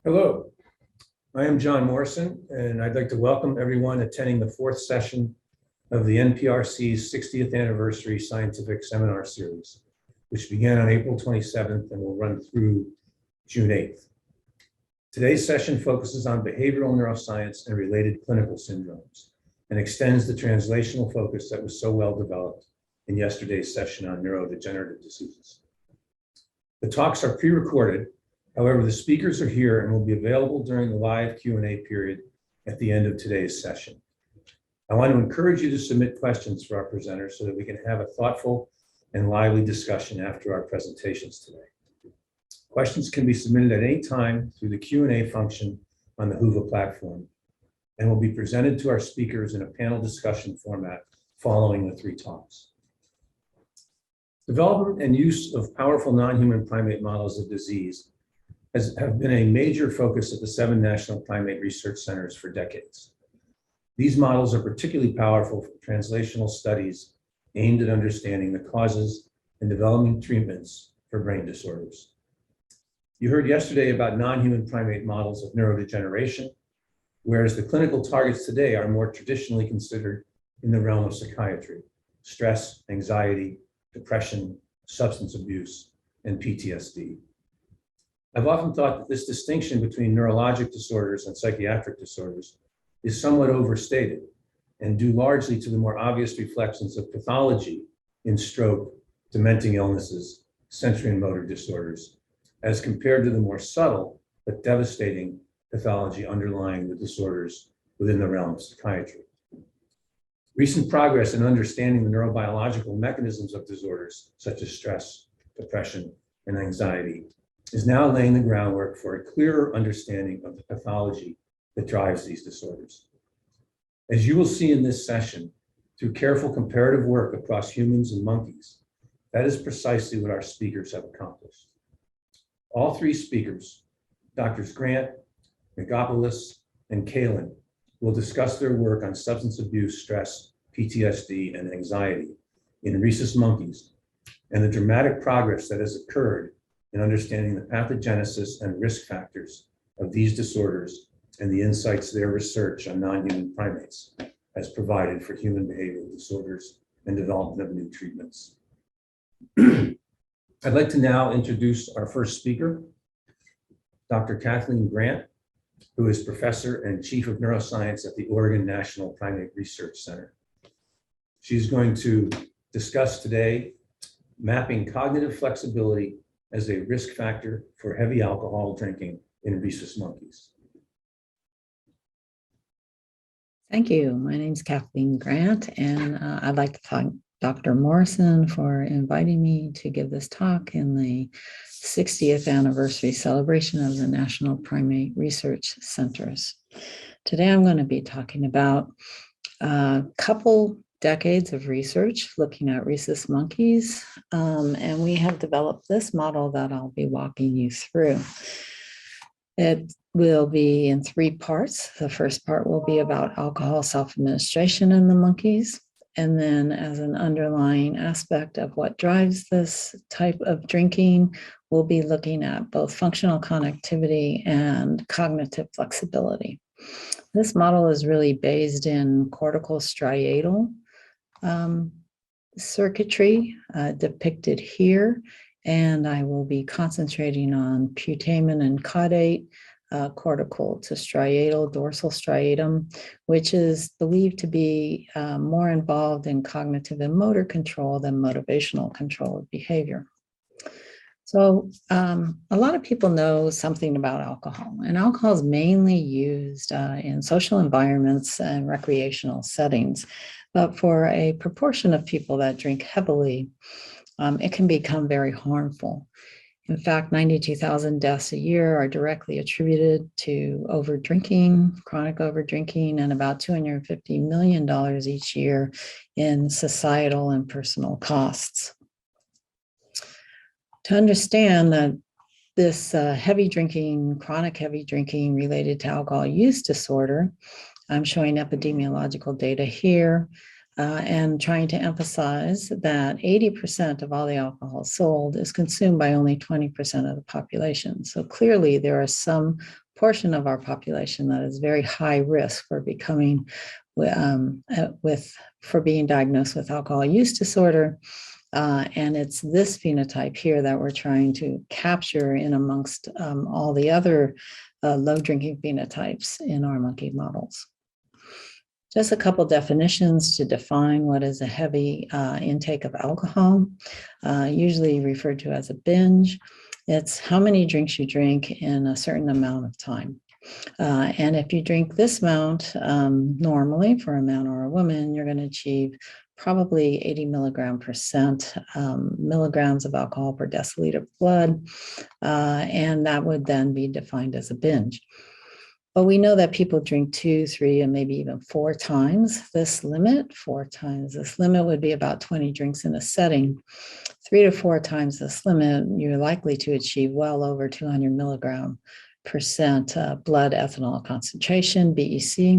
Hello, I am John Morrison, and I'd like to welcome everyone attending the fourth session of the NPRC's 60th Anniversary Scientific Seminar Series, which began on April 27th and will run through June 8th. Today's session focuses on behavioral neuroscience and related clinical syndromes, and extends the translational focus that was so well developed in yesterday's session on neurodegenerative diseases. The talks are pre-recorded. However, the speakers are here and will be available during the live Q&A period at the end of today's session. I want to encourage you to submit questions for our presenters so that we can have a thoughtful and lively discussion after our presentations today. Questions can be submitted at any time through the Q&A function on the Whova platform and will be presented to our speakers in a panel discussion format following the three talks. Development and use of powerful non-human primate models of disease have been a major focus at the 7 national primate research centers for decades. These models are particularly powerful for translational studies aimed at understanding the causes and developing treatments for brain disorders. You heard yesterday about non-human primate models of neurodegeneration, whereas the clinical targets today are more traditionally considered in the realm of psychiatry: stress, anxiety, depression, substance abuse, and PTSD. I've often thought that this distinction between neurologic disorders and psychiatric disorders is somewhat overstated and due largely to the more obvious reflections of pathology in stroke, dementing illnesses, sensory and motor disorders, as compared to the more subtle but devastating pathology underlying the disorders within the realm of psychiatry. Recent progress in understanding the neurobiological mechanisms of disorders such as stress, depression, and anxiety is now laying the groundwork for a clearer understanding of the pathology that drives these disorders. As you will see in this session, through careful comparative work across humans and monkeys, that is precisely what our speakers have accomplished. All three speakers, Drs. Grant, Megopoulos, and Kalin, will discuss their work on substance abuse, stress, PTSD, and anxiety in rhesus monkeys, and the dramatic progress that has occurred in understanding the pathogenesis and risk factors of these disorders and the insights their research on non-human primates has provided for human behavioral disorders and development of new treatments. I'd like to now introduce our first speaker, Dr. Kathleen Grant, who is Professor and Chief of Neuroscience at the Oregon National Primate Research Center. She's going to discuss today mapping cognitive flexibility as a risk factor for heavy alcohol drinking in rhesus monkeys. Thank you. My name is Kathleen Grant, and I'd like to thank Dr. Morrison for inviting me to give this talk in the 60th anniversary celebration of the National Primate Research Centers. Today, I'm going to be talking about a couple decades of research looking at rhesus monkeys, and we have developed this model that I'll be walking you through. It will be in 3 parts. The first part will be about alcohol self-administration in the monkeys, and then as an underlying aspect of what drives this type of drinking, we'll be looking at both functional connectivity and cognitive flexibility. This model is really based in cortical striatal circuitry depicted here, and I will be concentrating on putamen and caudate, cortical to striatal, dorsal striatum, which is believed to be more involved in cognitive and motor control than motivational control of behavior. So a lot of people know something about alcohol, and alcohol is mainly used in social environments and recreational settings. But for a proportion of people that drink heavily, it can become very harmful. In fact, 92,000 deaths a year are directly attributed to overdrinking, chronic overdrinking, and about $250 million each year in societal and personal costs. To understand that this heavy drinking, chronic heavy drinking related to alcohol use disorder, I'm showing epidemiological data here. and trying to emphasize that 80% of all the alcohol sold is consumed by only 20% of the population. So clearly there is some portion of our population that is very high risk for becoming for being diagnosed with alcohol use disorder. And it's this phenotype here that we're trying to capture in amongst all the other low drinking phenotypes in our monkey models. Just a couple definitions to define what is a heavy intake of alcohol, usually referred to as a binge. It's how many drinks you drink in a certain amount of time. And if you drink this amount normally for a man or a woman, you're going to achieve probably 80 milligrams of alcohol per deciliter of blood. And that would then be defined as a binge. But we know that people drink 2, 3, and maybe even 4 times this limit. 4 times this limit would be about 20 drinks in a setting. 3 to 4 times this limit, you're likely to achieve well over 200 milligram percent blood ethanol concentration, BEC.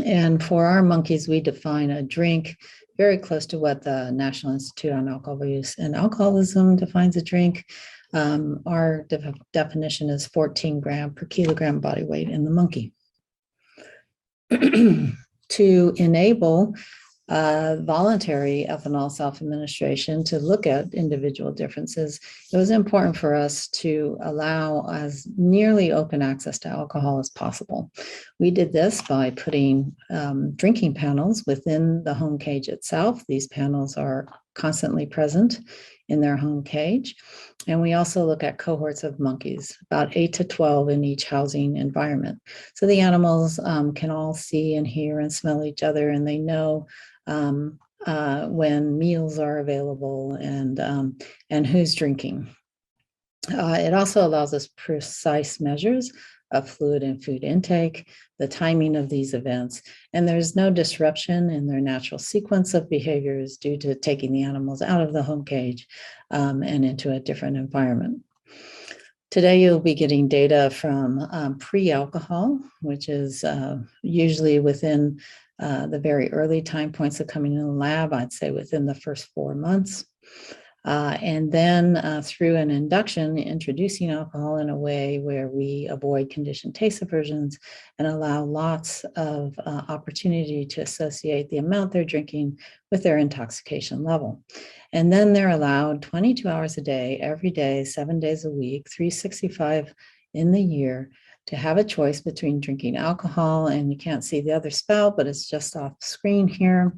And for our monkeys, we define a drink very close to what the National Institute on Alcohol Use and Alcoholism defines a drink. Our definition is 14 gram per kilogram body weight in the monkey. To enable voluntary ethanol self-administration to look at individual differences, it was important for us to allow as nearly open access to alcohol as possible. We did this by putting drinking panels within the home cage itself. These panels are constantly present in their home cage. And we also look at cohorts of monkeys, about 8 to 12 in each housing environment. So the animals can all see and hear and smell each other, and they know when meals are available and who's drinking. It also allows us precise measures of fluid and food intake, the timing of these events, and there's no disruption in their natural sequence of behaviors due to taking the animals out of the home cage and into a different environment. Today, you'll be getting data from pre-alcohol, which is usually within the very early time points of coming in the lab, I'd say within the first 4 months. And then through an induction, introducing alcohol in a way where we avoid conditioned taste aversions and allow lots of opportunity to associate the amount they're drinking with their intoxication level. And then they're allowed 22 hours a day, every day, 7 days a week, 365 in the year, to have a choice between drinking alcohol, and you can't see the other spout, but it's just off the screen here,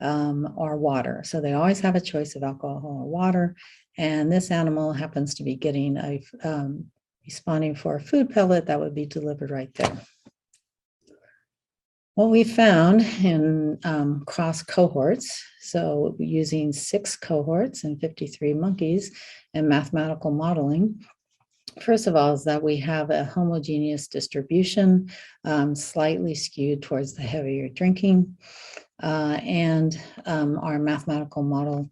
or water. So they always have a choice of alcohol or water. And this animal happens to be getting responding for a food pellet that would be delivered right there. What we found in cross cohorts, so using 6 cohorts and 53 monkeys and mathematical modeling, first of all, is that we have a homogeneous distribution, slightly skewed towards the heavier drinking. And our mathematical model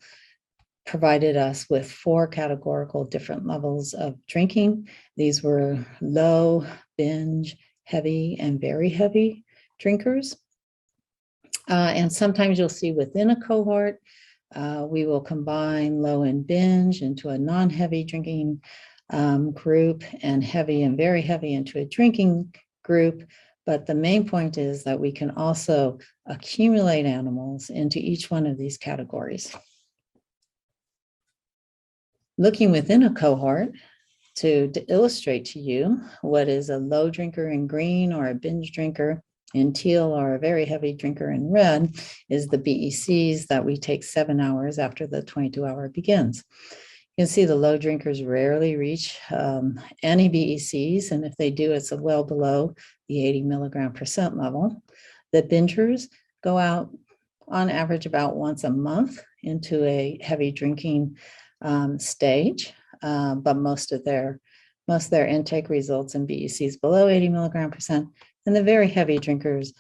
provided us with 4 categorical different levels of drinking. These were low, binge, heavy, and very heavy drinkers. And sometimes you'll see within a cohort, we will combine low and binge into a non-heavy drinking group and heavy and very heavy into a drinking group. But the main point is that we can also accumulate animals into each one of these categories. Looking within a cohort to illustrate to you what is a low drinker in green or a binge drinker in teal or a very heavy drinker in red is the BECs that we take 7 hours after the 22-hour begins. You can see the low drinkers rarely reach any BECs, and if they do, it's well below the 80 milligram percent level. The bingers go out on average about once a month into a heavy drinking stage, but most of their intake results in BECs below 80 milligram percent, and the very heavy drinkers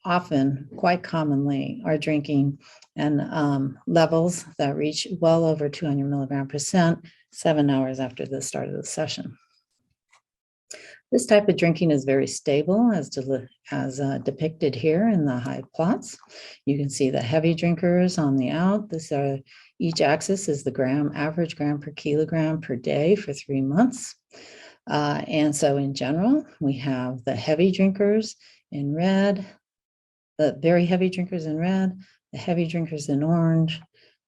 often, quite commonly, are drinking and levels that reach well over 200 milligram percent 7 hours after the start of the session. This type of drinking is very stable as depicted here in the high plots. You can see the heavy drinkers on the out. Each axis is the average gram per kilogram per day for 3 months. And so in general, we have the heavy drinkers in red, the very heavy drinkers in red, the heavy drinkers in orange,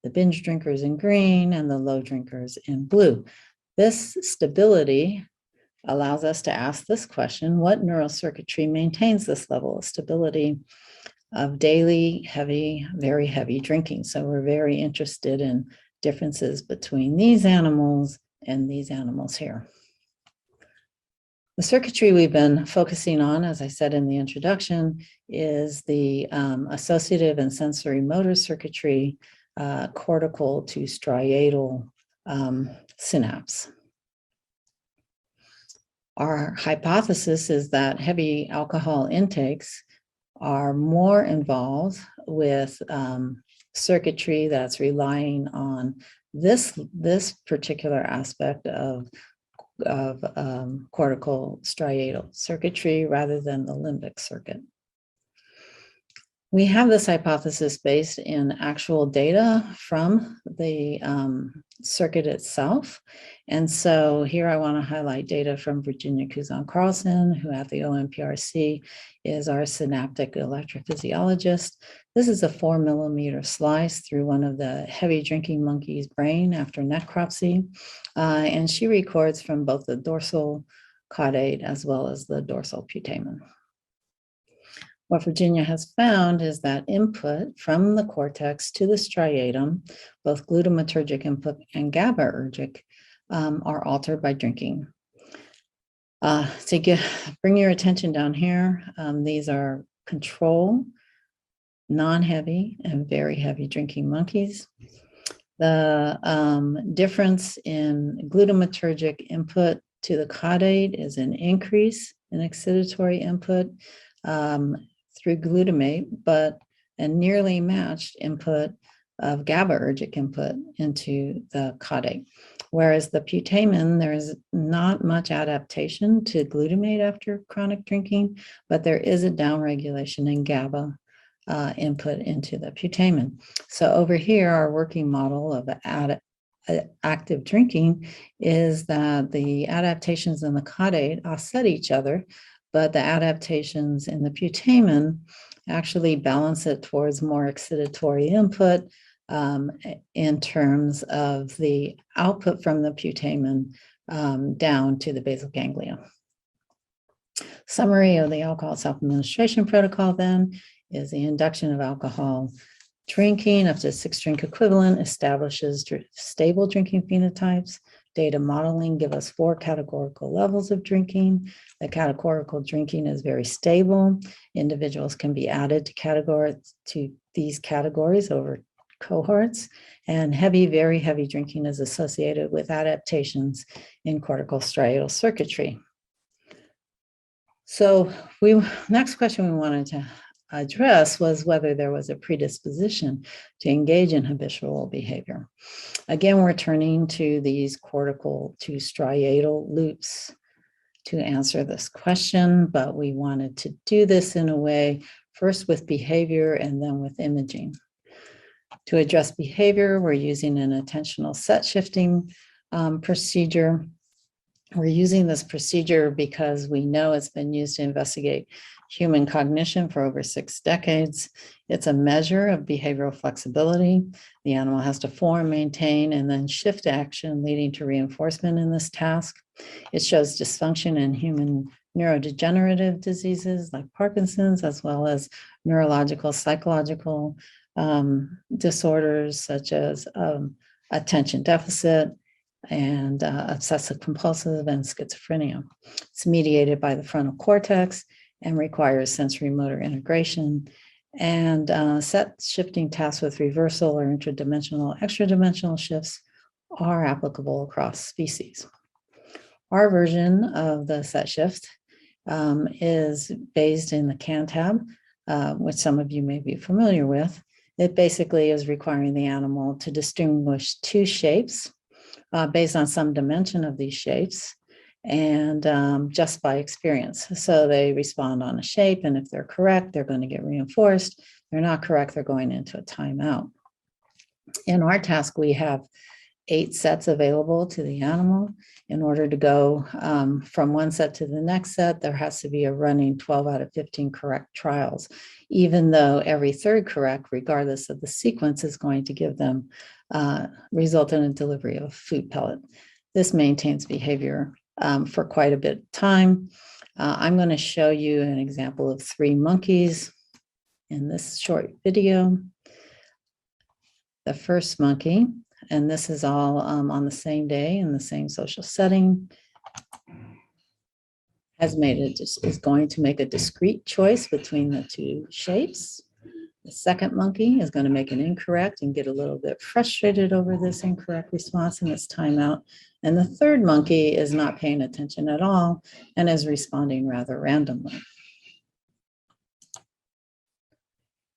the binge drinkers in green, and the low drinkers in blue. This stability allows us to ask this question: what neural circuitry maintains this level of stability of daily heavy, very heavy drinking? So we're very interested in differences between these animals and these animals here. The circuitry we've been focusing on, as I said in the introduction, is the associative and sensory motor circuitry, cortical to striatal synapse. Our hypothesis is that heavy alcohol intakes are more involved with circuitry that's relying on this particular aspect of cortical striatal circuitry rather than the limbic circuit. We have this hypothesis based in actual data from the circuit itself. And so here I want to highlight data from Virginia Kuzan-Carlson, who at the OMPRC is our synaptic electrophysiologist. This is a 4 millimeter slice through one of the heavy drinking monkey's brain after necropsy. And she records from both the dorsal caudate as well as the dorsal putamen. What Virginia has found is that input from the cortex to the striatum, both glutamatergic input and GABAergic, are altered by drinking. Bring your attention down here. These are control, non-heavy, and very heavy drinking monkeys. The difference in glutamatergic input to the caudate is an increase in excitatory input through glutamate, but a nearly matched input of GABAergic input into the caudate. Whereas the putamen, there's not much adaptation to glutamate after chronic drinking, but there is a downregulation in GABA input into the putamen. So over here, our working model of active drinking is that the adaptations in the caudate offset each other, but the adaptations in the putamen actually balance it towards more excitatory input in terms of the output from the putamen down to the basal ganglia. Summary of the alcohol self-administration protocol then is the induction of alcohol drinking up to 6 drink equivalent establishes stable drinking phenotypes. Data modeling give us 4 categorical levels of drinking. The categorical drinking is very stable. Individuals can be added to these categories over cohorts, and very heavy drinking is associated with adaptations in cortical striatal circuitry. So next question we wanted to address was whether there was a predisposition to engage in habitual behavior. Again, we're turning to these cortical to striatal loops to answer this question, but we wanted to do this in a way first with behavior and then with imaging. To address behavior, we're using an attentional set shifting procedure. We're using this procedure because we know it's been used to investigate human cognition for over 6 decades. It's a measure of behavioral flexibility. The animal has to form, maintain, and then shift action, leading to reinforcement in this task. It shows dysfunction in human neurodegenerative diseases like Parkinson's, as well as neurological, psychological disorders such as attention deficit and obsessive compulsive and schizophrenia. It's mediated by the frontal cortex and requires sensory motor integration, and set shifting tasks with reversal or interdimensional, extradimensional shifts are applicable across species. Our version of the set shift is based in the CANTAB, which some of you may be familiar with. It basically is requiring the animal to distinguish 2 shapes based on some dimension of these shapes, and just by experience. So they respond on a shape, and if they're correct, they're going to get reinforced. If they're not correct, they're going into a timeout. In our task, we have 8 sets available to the animal. In order to go from one set to the next set, there has to be a running 12 out of 15 correct trials, even though every third correct, regardless of the sequence, is going to give them result in a delivery of food pellet. This maintains behavior for quite a bit of time. I'm going to show you an example of 3 monkeys in this short video. The first monkey, and this is all on the same day in the same social setting, is going to make a discrete choice between the 2 shapes. The second monkey is going to make an incorrect and get a little bit frustrated over this incorrect response in its timeout. And the third monkey is not paying attention at all and is responding rather randomly.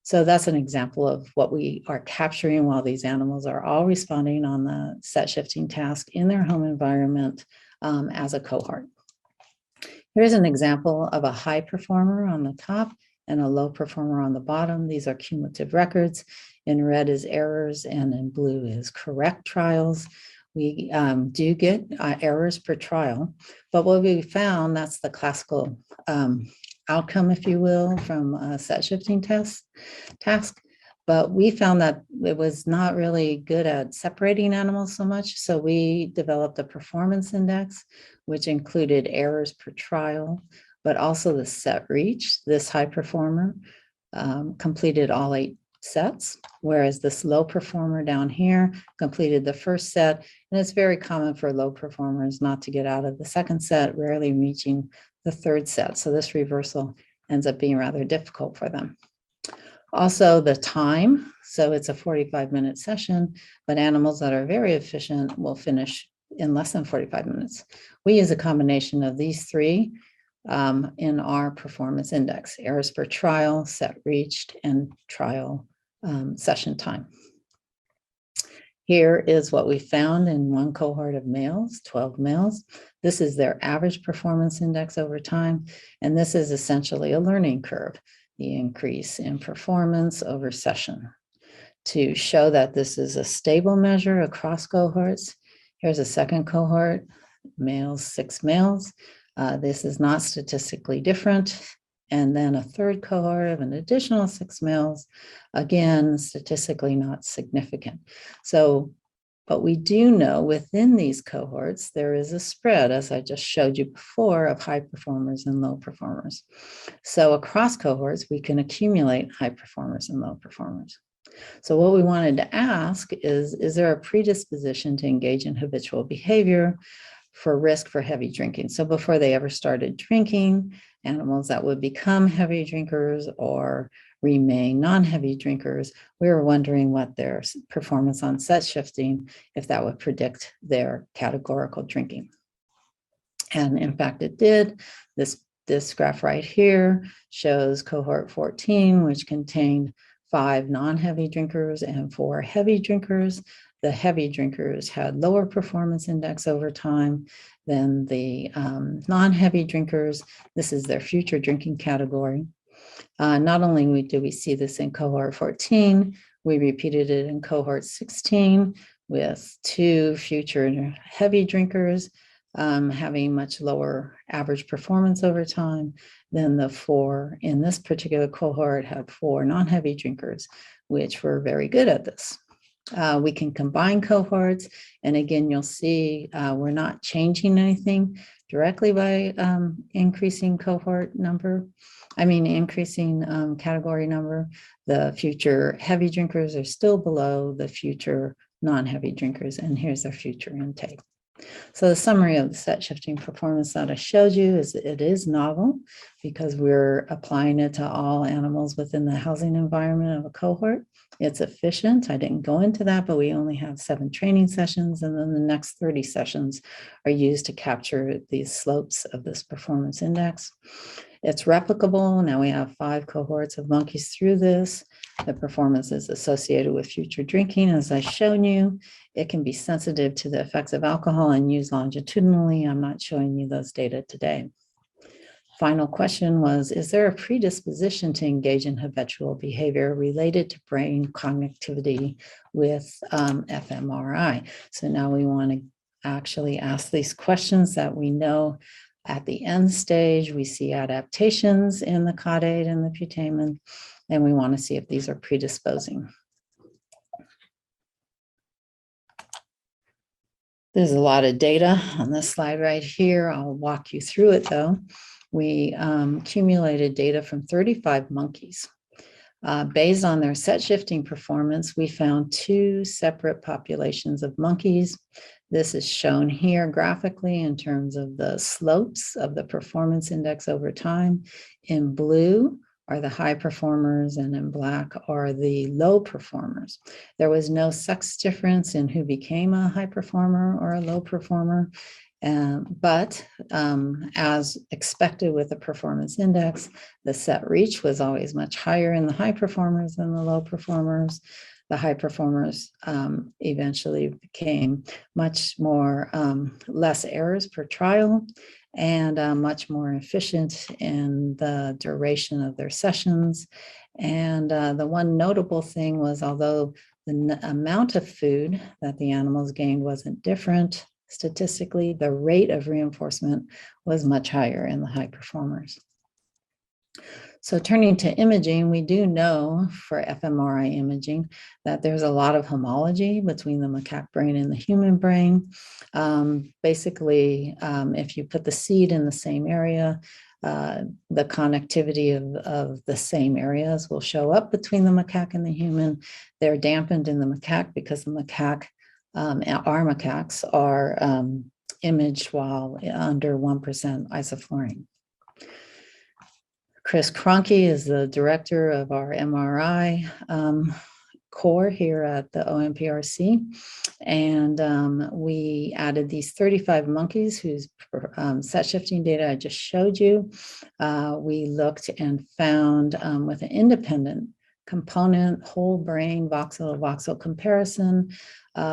So that's an example of what we are capturing while these animals are all responding on the set shifting task in their home environment as a cohort. Here's an example of a high performer on the top and a low performer on the bottom. These are cumulative records. In red is errors and in blue is correct trials. We do get errors per trial, but what we found, that's the classical outcome, if you will, from a set shifting task. But we found that it was not really good at separating animals so much. So we developed a performance index, which included errors per trial, but also the set reach. This high performer completed all 8 sets, whereas this low performer down here completed the first set. And it's very common for low performers not to get out of the second set, rarely reaching the third set. So this reversal ends up being rather difficult for them. Also the time, so it's a 45-minute session, but animals that are very efficient will finish in less than 45 minutes. We use a combination of these 3 in our performance index: errors per trial, set reached, and trial session time. Here is what we found in one cohort of males, 12 males. This is their average performance index over time, and this is essentially a learning curve, the increase in performance over session. To show that this is a stable measure across cohorts, here's a second cohort, males, 6 males. This is not statistically different. And then a third cohort of an additional 6 males, again, statistically not significant. So, but we do know within these cohorts, there is a spread, as I just showed you before, of high performers and low performers. So across cohorts, we can accumulate high performers and low performers. So what we wanted to ask is there a predisposition to engage in habitual behavior for risk for heavy drinking? So before they ever started drinking, animals that would become heavy drinkers or remain non-heavy drinkers, we were wondering what their performance on set shifting, if that would predict their categorical drinking. And in fact, it did. This graph right here shows cohort 14, which contained 5 non-heavy drinkers and 4 heavy drinkers. The heavy drinkers had lower performance index over time than the non-heavy drinkers. This is their future drinking category. Not only do we see this in cohort 14, we repeated it in cohort 16 with 2 future heavy drinkers having much lower average performance over time than the 4 in this particular cohort had 4 non-heavy drinkers, which were very good at this. We can combine cohorts, and again, you'll see we're not changing anything directly by increasing cohort number. Increasing category number. The future heavy drinkers are still below the future non-heavy drinkers, and here's their future intake. So the summary of the set shifting performance that I showed you is it is novel because we're applying it to all animals within the housing environment of a cohort. It's efficient. I didn't go into that, but we only have 7 training sessions, and then the next 30 sessions are used to capture these slopes of this performance index. It's replicable. Now we have 5 cohorts of monkeys through this. The performance is associated with future drinking, as I shown you. It can be sensitive to the effects of alcohol and used longitudinally. I'm not showing you those data today. Final question was, is there a predisposition to engage in habitual behavior related to brain connectivity with fMRI? So now we want to actually ask these questions that we know at the end stage. We see adaptations in the caudate and the putamen, and we want to see if these are predisposing. There's a lot of data on this slide right here. I'll walk you through it though. We accumulated data from 35 monkeys. Based on their set shifting performance, we found 2 separate populations of monkeys. This is shown here graphically in terms of the slopes of the performance index over time. In blue are the high performers, and in black are the low performers. There was no sex difference in who became a high performer or a low performer. But as expected with the performance index, the set reach was always much higher in the high performers than the low performers. The high performers eventually became much more, less errors per trial, and much more efficient in the duration of their sessions. And the one notable thing was, although the amount of food that the animals gained wasn't different, statistically, the rate of reinforcement was much higher in the high performers. So turning to imaging, we do know for fMRI imaging that there's a lot of homology between the macaque brain and the human brain. Basically, if you put the seed in the same area, the connectivity of the same areas will show up between the macaque and the human. They're dampened in the macaque because the macaque, our macaques are imaged while under 1% isoflurane. Chris Cronky is the director of our MRI core here at the OMPRC. And we added these 35 monkeys whose set shifting data I just showed you. We looked and found with an independent component, whole brain voxel-to-voxel comparison,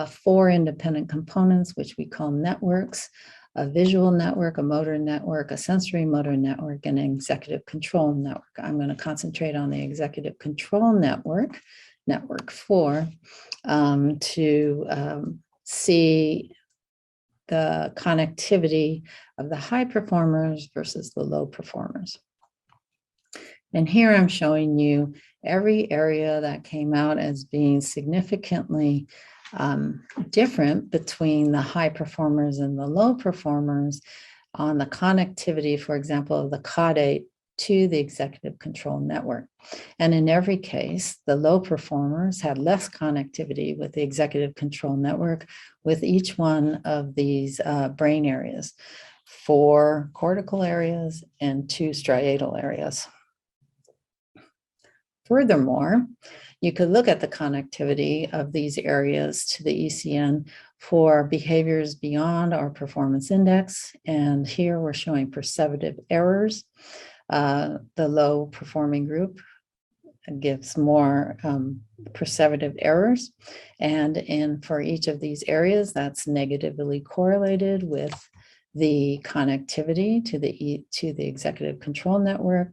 4 independent components, which we call networks: a visual network, a motor network, a sensory motor network, and an executive control network. I'm going to concentrate on the executive control network, network 4, to see the connectivity of the high performers versus the low performers. And here I'm showing you every area that came out as being significantly different between the high performers and the low performers on the connectivity, for example, of the caudate to the executive control network. And in every case, the low performers had less connectivity with the executive control network with each one of these brain areas, 4 cortical areas and 2 striatal areas. Furthermore, you could look at the connectivity of these areas to the ECN for behaviors beyond our performance index. And here we're showing perceptive errors. The low performing group gives more perceptive errors. And for each of these areas, that's negatively correlated with the connectivity to the executive control network,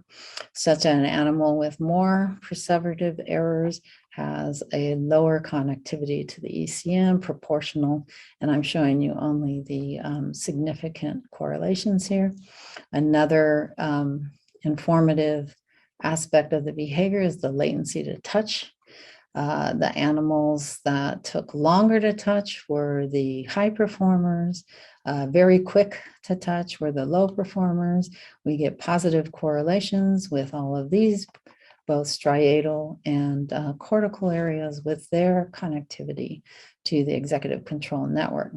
such that an animal with more perseverative errors has a lower connectivity to the ECM, proportional, and I'm showing you only the significant correlations here. Another informative aspect of the behavior is the latency to touch. The animals that took longer to touch were the high performers. Very quick to touch were the low performers. We get positive correlations with all of these, both striatal and cortical areas, with their connectivity to the executive control network.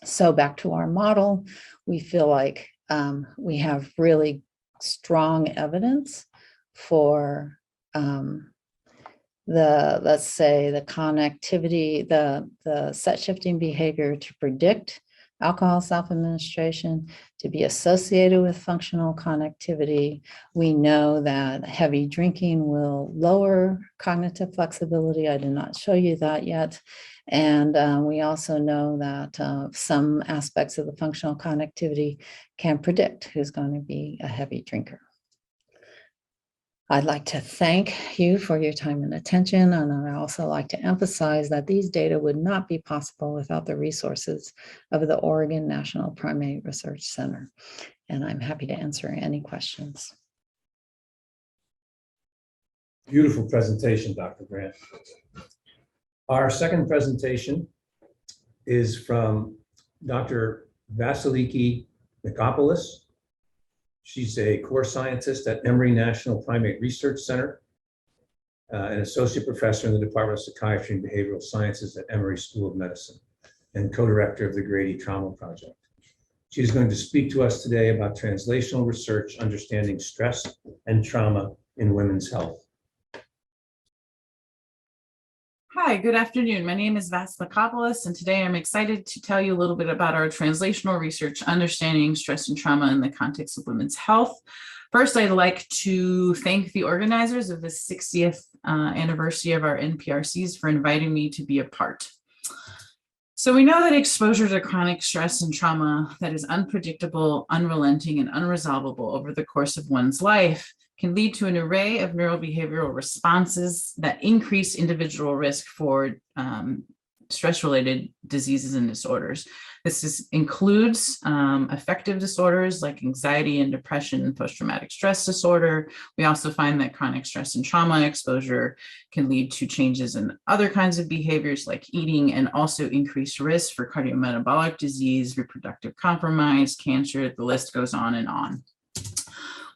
So back to our model, we feel like we have really strong evidence for let's say the connectivity, the set shifting behavior to predict alcohol self-administration to be associated with functional connectivity. We know that heavy drinking will lower cognitive flexibility. I did not show you that yet. And we also know that some aspects of the functional connectivity can predict who's going to be a heavy drinker. I'd like to thank you for your time and attention, and I'd also like to emphasize that these data would not be possible without the resources of the Oregon National Primate Research Center, and I'm happy to answer any questions. Beautiful presentation, Dr. Grant. Our second presentation is from Dr. Vasiliki Nikopoulos. She's a core scientist at Emory National Primate Research Center, an associate professor in the Department of Psychiatry and Behavioral Sciences at Emory School of Medicine, and co-director of the Grady Trauma Project. She is going to speak to us today about translational research, understanding stress and trauma in women's health. Hi, good afternoon. My name is Vasiliki, and today I'm excited to tell you a little bit about our translational research, understanding stress and trauma in the context of women's health. First, I'd like to thank the organizers of the 60th anniversary of our NPRCs for inviting me to be a part. So we know that exposure to chronic stress and trauma that is unpredictable, unrelenting, and unresolvable over the course of one's life can lead to an array of neurobehavioral responses that increase individual risk for stress-related diseases and disorders. This includes affective disorders like anxiety and depression and post-traumatic stress disorder. We also find that chronic stress and trauma exposure can lead to changes in other kinds of behaviors like eating, and also increased risk for cardiometabolic disease, reproductive compromise, cancer, the list goes on and on.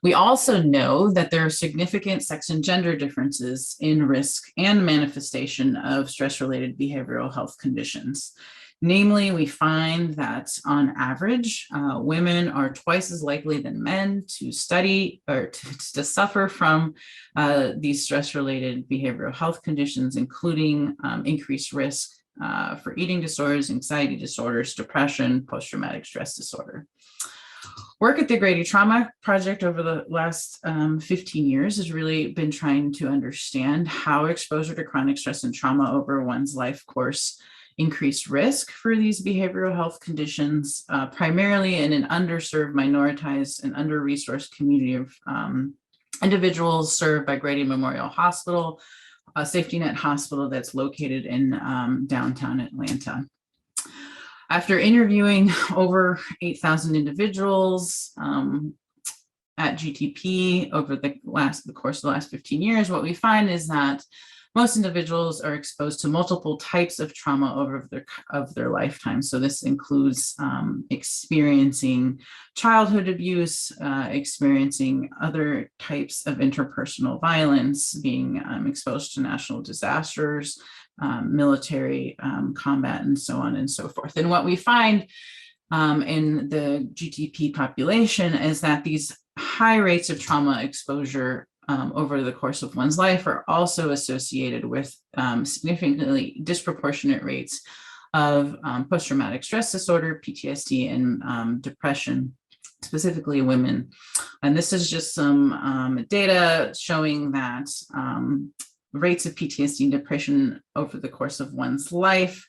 We also know that there are significant sex and gender differences in risk and manifestation of stress-related behavioral health conditions. Namely, we find that on average, women are twice as likely than men to study or to suffer from these stress-related behavioral health conditions, including increased risk for eating disorders, anxiety disorders, depression, post-traumatic stress disorder. Work at the Grady Trauma Project over the last 15 years has really been trying to understand how exposure to chronic stress and trauma over one's life course increased risk for these behavioral health conditions, primarily in an underserved, minoritized, and under-resourced community of individuals served by Grady Memorial Hospital, a safety net hospital that's located in downtown Atlanta. After interviewing over 8,000 individuals at GTP over the course of the last 15 years, what we find is that most individuals are exposed to multiple types of trauma over their lifetime. So this includes experiencing childhood abuse, experiencing other types of interpersonal violence, being exposed to national disasters, military combat, and so on and so forth. And what we find in the GTP population is that these high rates of trauma exposure over the course of one's life are also associated with significantly disproportionate rates of post-traumatic stress disorder, PTSD, and depression, specifically women. And this is just some data showing that rates of PTSD and depression over the course of one's life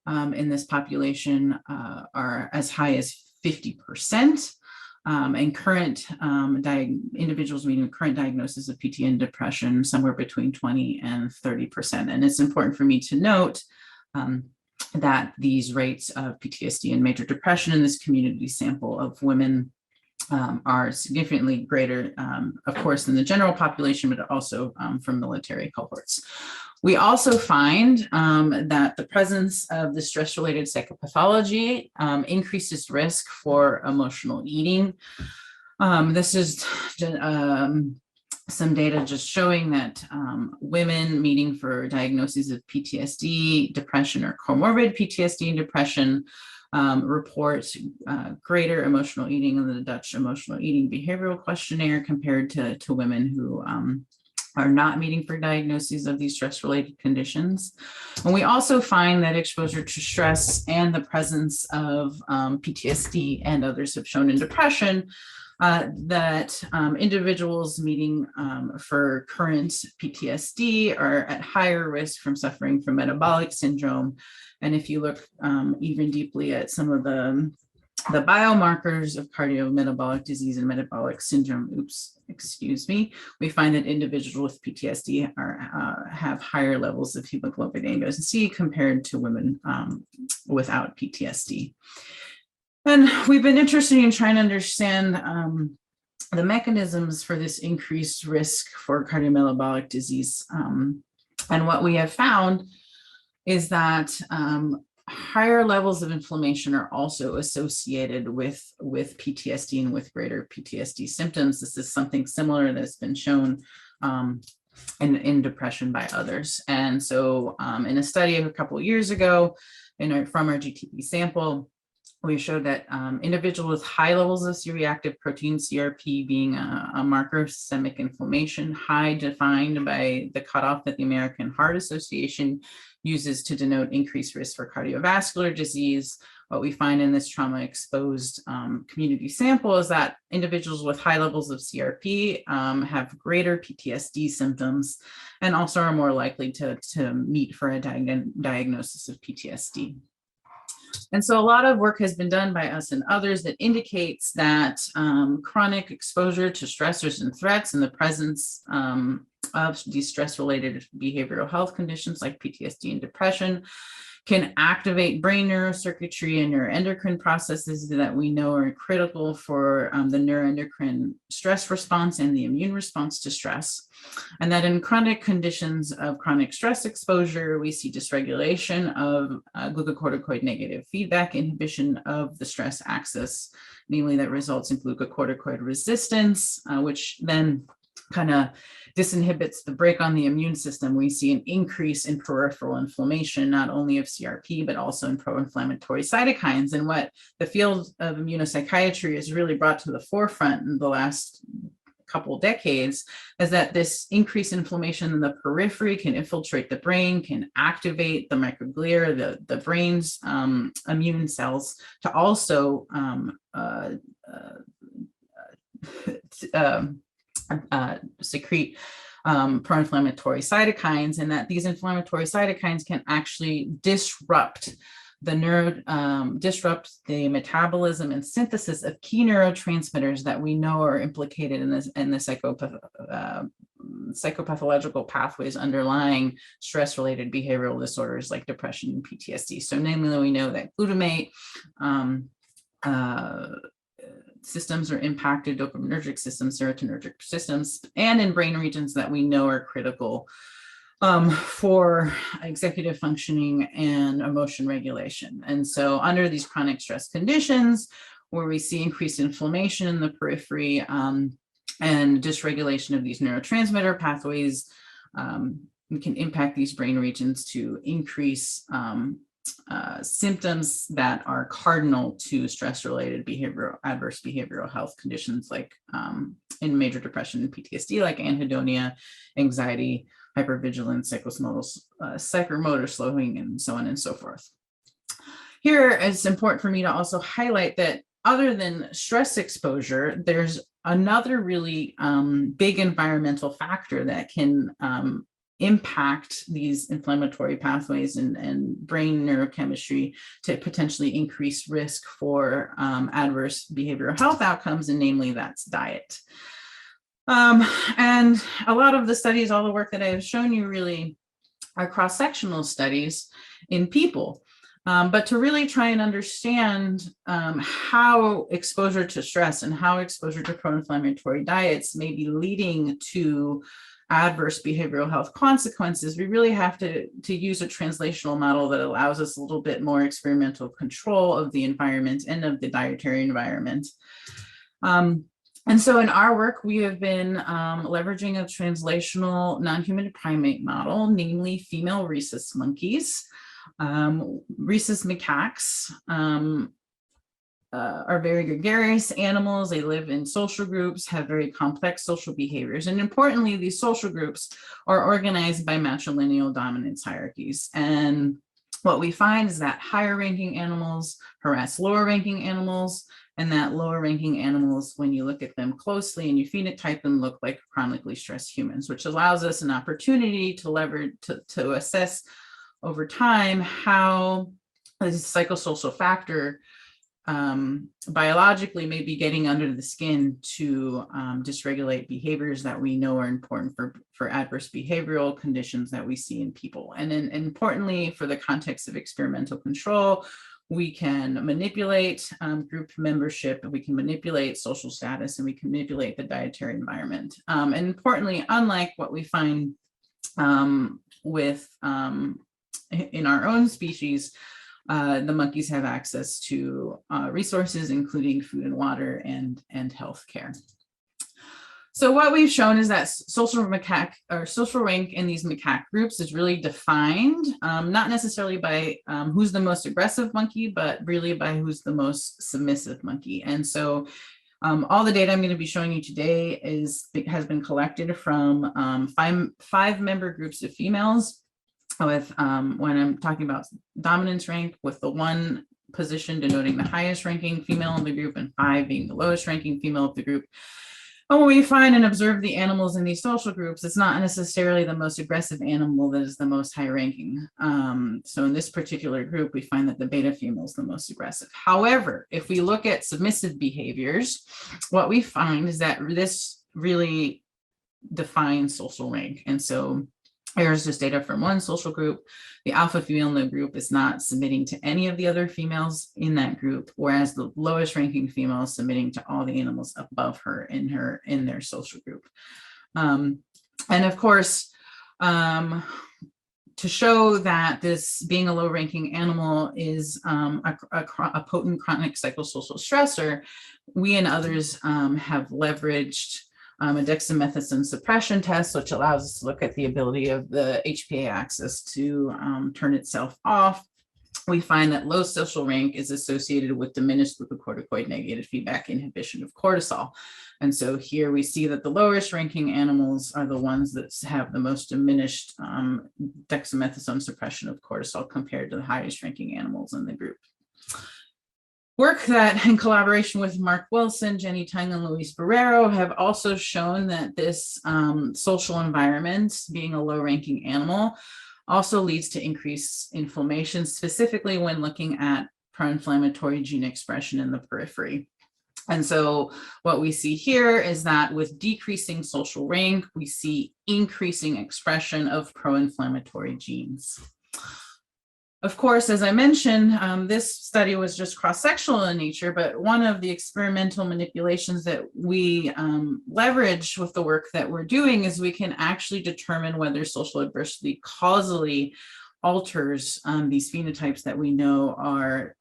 in this population are as high as 50%. And current individuals meeting current diagnosis of PTSD and depression somewhere between 20 and 30%. And it's important for me to note that these rates of PTSD and major depression in this community sample of women are significantly greater, of course, than the general population, but also from military cohorts. We also find that the presence of the stress-related psychopathology increases risk for emotional eating. This is some data just showing that women meeting for diagnoses of PTSD, depression, or comorbid PTSD and depression report greater emotional eating in the Dutch Emotional Eating Behavioral Questionnaire compared to women who are not meeting for diagnoses of these stress-related conditions. And we also find that exposure to stress and the presence of PTSD, and others have shown in depression, that individuals meeting for current PTSD are at higher risk from suffering from metabolic syndrome. And if you look even deeply at some of the biomarkers of cardiometabolic disease and metabolic syndrome, we find that individuals with PTSD have higher levels of hemoglobin A1C compared to women without PTSD. And we've been interested in trying to understand the mechanisms for this increased risk for cardiometabolic disease. And what we have found is that higher levels of inflammation are also associated with PTSD and with greater PTSD symptoms. This is something similar that's been shown in depression by others. And so in a study of a couple of years ago from our GTP sample, we showed that individuals with high levels of C-reactive protein, CRP being a marker of systemic inflammation, high defined by the cutoff that the American Heart Association uses to denote increased risk for cardiovascular disease. What we find in this trauma-exposed community sample is that individuals with high levels of CRP have greater PTSD symptoms and also are more likely to meet for a diagnosis of PTSD. And so a lot of work has been done by us and others that indicates that chronic exposure to stressors and threats in the presence of these stress-related behavioral health conditions like PTSD and depression can activate brain neurocircuitry and neuroendocrine processes that we know are critical for the neuroendocrine stress response and the immune response to stress. And that in chronic conditions of chronic stress exposure, we see dysregulation of glucocorticoid negative feedback inhibition of the stress axis, namely that results in glucocorticoid resistance, which then kind of disinhibits the brake on the immune system. We see an increase in peripheral inflammation, not only of CRP, but also in pro-inflammatory cytokines. And what the field of immunopsychiatry has really brought to the forefront in the last couple of decades is that this increased inflammation in the periphery can infiltrate the brain, can activate the microglia, the brain's immune cells, to also secrete pro-inflammatory cytokines, and that these inflammatory cytokines can actually disrupt the metabolism and synthesis of key neurotransmitters that we know are implicated in the psychopathological pathways underlying stress-related behavioral disorders like depression and PTSD. So namely, we know that glutamate systems are impacted, dopaminergic systems, serotonergic systems, and in brain regions that we know are critical for executive functioning and emotion regulation. And so under these chronic stress conditions, where we see increased inflammation in the periphery and dysregulation of these neurotransmitter pathways, we can impact these brain regions to increase symptoms that are cardinal to stress-related adverse behavioral health conditions like in major depression and PTSD, like anhedonia, anxiety, hypervigilance, psychomotor slowing, and so on and so forth. Here, it's important for me to also highlight that other than stress exposure, there's another really big environmental factor that can impact these inflammatory pathways and brain neurochemistry to potentially increase risk for adverse behavioral health outcomes, and namely that's diet. And a lot of the studies, all the work that I have shown you really are cross-sectional studies in people. But to really try and understand how exposure to stress and how exposure to pro-inflammatory diets may be leading to adverse behavioral health consequences, we really have to use a translational model that allows us a little bit more experimental control of the environment and of the dietary environment. And so in our work, we have been leveraging a translational non-human primate model, namely female rhesus monkeys, rhesus macaques, are very gregarious animals. They live in social groups, have very complex social behaviors. And importantly, these social groups are organized by matrilineal dominance hierarchies. And what we find is that higher ranking animals harass lower ranking animals, and that lower ranking animals, when you look at them closely and you phenotype them, look like chronically stressed humans, which allows us an opportunity to leverage, to assess over time how this psychosocial factor biologically may be getting under the skin to dysregulate behaviors that we know are important for adverse behavioral conditions that we see in people. And then importantly, for the context of experimental control, we can manipulate group membership, and we can manipulate social status, and we can manipulate the dietary environment. And importantly, unlike what we find in our own species, the monkeys have access to resources, including food and water and healthcare. So what we've shown is that social rank in these macaque groups is really defined, not necessarily by who's the most aggressive monkey, but really by who's the most submissive monkey. And so all the data I'm going to be showing you today has been collected from five member groups of females, with when I'm talking about dominance rank, with the 1 position denoting the highest ranking female in the group and 5 being the lowest ranking female of the group. And when we find and observe the animals in these social groups, it's not necessarily the most aggressive animal that is the most high ranking. So in this particular group, we find that the beta female is the most aggressive. However, if we look at submissive behaviors, what we find is that this really defines social rank. And so here's just data from one social group. The alpha female in the group is not submitting to any of the other females in that group, whereas the lowest ranking female is submitting to all the animals above her in their social group. And of course, to show that this being a low ranking animal is a potent chronic psychosocial stressor, we and others have leveraged a dexamethasone suppression test, which allows us to look at the ability of the HPA axis to turn itself off. We find that low social rank is associated with diminished glucocorticoid negative feedback inhibition of cortisol. And so here we see that the lowest ranking animals are the ones that have the most diminished dexamethasone suppression of cortisol compared to the highest ranking animals in the group. Work that, in collaboration with Mark Wilson, Jenny Tung, and Luis Barrero, have also shown that this social environment, being a low-ranking animal, also leads to increased inflammation, specifically when looking at pro-inflammatory gene expression in the periphery. And so what we see here is that with decreasing social rank, we see increasing expression of pro-inflammatory genes. Of course, as I mentioned, this study was just cross-sectional in nature, but one of the experimental manipulations that we leverage with the work that we're doing is we can actually determine whether social adversity causally alters these phenotypes that we know are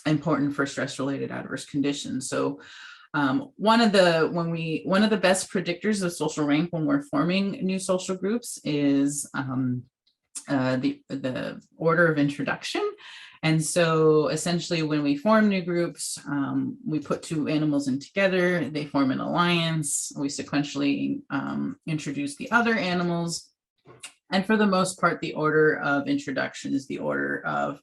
important for stress-related adverse conditions. So one of the best predictors of social rank when we're forming new social groups is the order of introduction. And so essentially when we form new groups, we put 2 animals in together, they form an alliance, we sequentially introduce the other animals. And for the most part, the order of introduction is the order of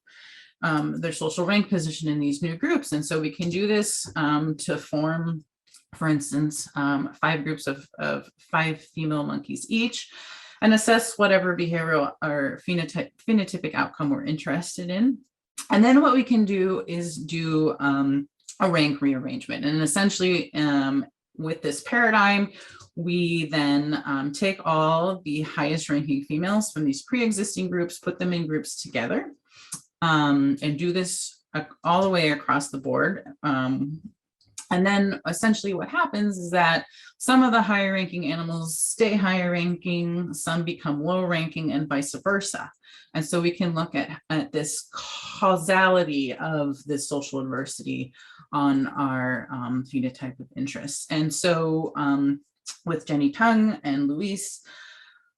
their social rank position in these new groups. And so we can do this to form, for instance, 5 groups of 5 female monkeys each, and assess whatever behavioral or phenotypic outcome we're interested in. And then what we can do is do a rank rearrangement. And essentially with this paradigm, we then take all the highest ranking females from these pre-existing groups, put them in groups together, and do this all the way across the board. And then essentially what happens is that some of the higher ranking animals stay higher ranking, some become low ranking, and vice versa. And so we can look at this causality of this social adversity on our phenotype of interest. And so with Jenny Tung and Luis,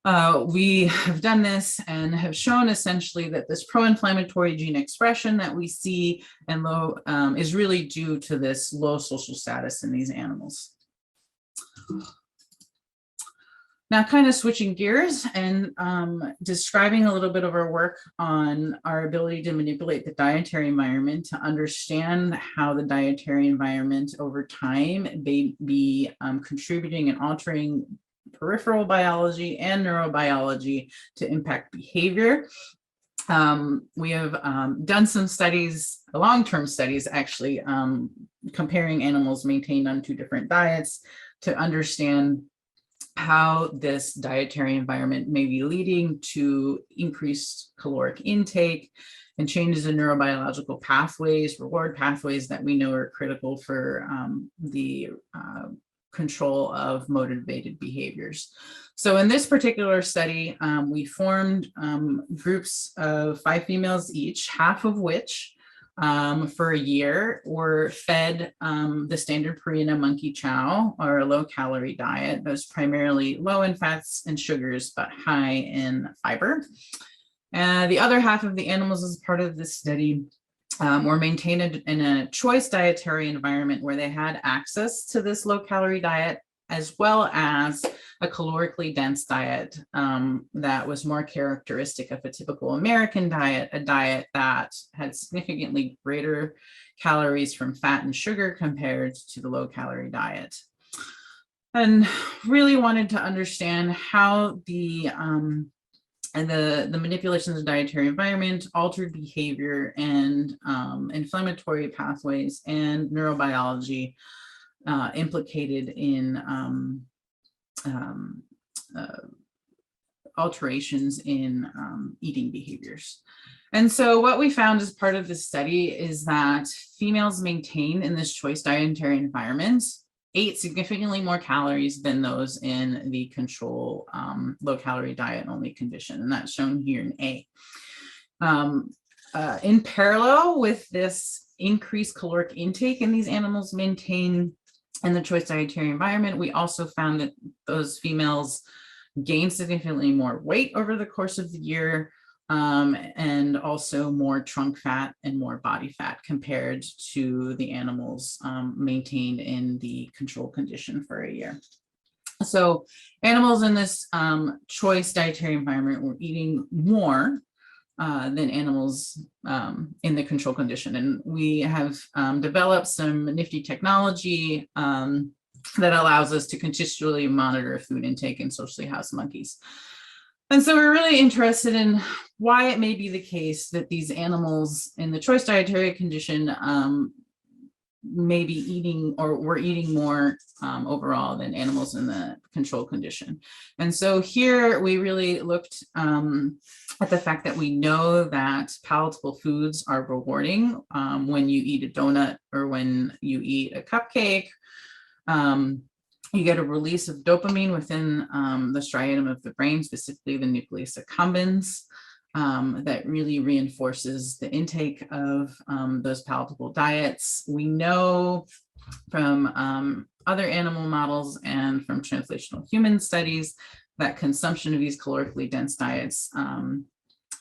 We have done this and have shown essentially that this pro-inflammatory gene expression that we see and low is really due to this low social status in these animals. Now, kind of switching gears and describing a little bit of our work on our ability to manipulate the dietary environment to understand how the dietary environment over time may be contributing and altering peripheral biology and neurobiology to impact behavior. We have done some studies, long-term studies actually, comparing animals maintained on 2 different diets to understand how this dietary environment may be leading to increased caloric intake and changes in neurobiological pathways, reward pathways that we know are critical for the control of motivated behaviors. So in this particular study, we formed groups of 5 females each, half of which for a year were fed the standard Purina monkey chow, or a low-calorie diet that was primarily low in fats and sugars, but high in fiber. The other half of the animals as part of this study were maintained in a choice dietary environment where they had access to this low-calorie diet, as well as a calorically dense diet that was more characteristic of a typical American diet, a diet that had significantly greater calories from fat and sugar compared to the low-calorie diet. And really wanted to understand how the manipulations of the dietary environment altered behavior and inflammatory pathways and neurobiology implicated in alterations in eating behaviors. And so what we found as part of this study is that females maintained in this choice dietary environment ate significantly more calories than those in the control low-calorie diet only condition, and that's shown here in A. In parallel with this increased caloric intake in these animals maintained in the choice dietary environment, we also found that those females gained significantly more weight over the course of the year, and also more trunk fat and more body fat compared to the animals maintained in the control condition for a year. So animals in this choice dietary environment were eating more than animals in the control condition. And we have developed some nifty technology that allows us to contextually monitor food intake in socially housed monkeys. And so we're really interested in why it may be the case that these animals in the choice dietary condition may be eating or were eating more overall than animals in the control condition. And so here we really looked at the fact that we know that palatable foods are rewarding when you eat a donut or when you eat a cupcake. You get a release of dopamine within the striatum of the brain, specifically the nucleus accumbens, that really reinforces the intake of those palatable diets. We know from other animal models and from translational human studies that consumption of these calorically dense diets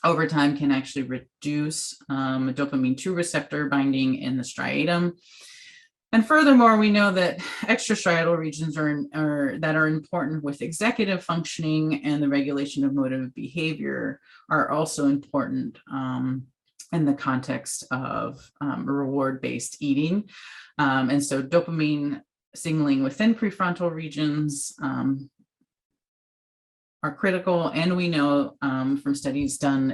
over time can actually reduce dopamine 2 receptor binding in the striatum. And furthermore, we know that extrastriatal regions that are important with executive functioning and the regulation of motive behavior are also important in the context of reward-based eating. And so dopamine signaling within prefrontal regions are critical. And we know from studies done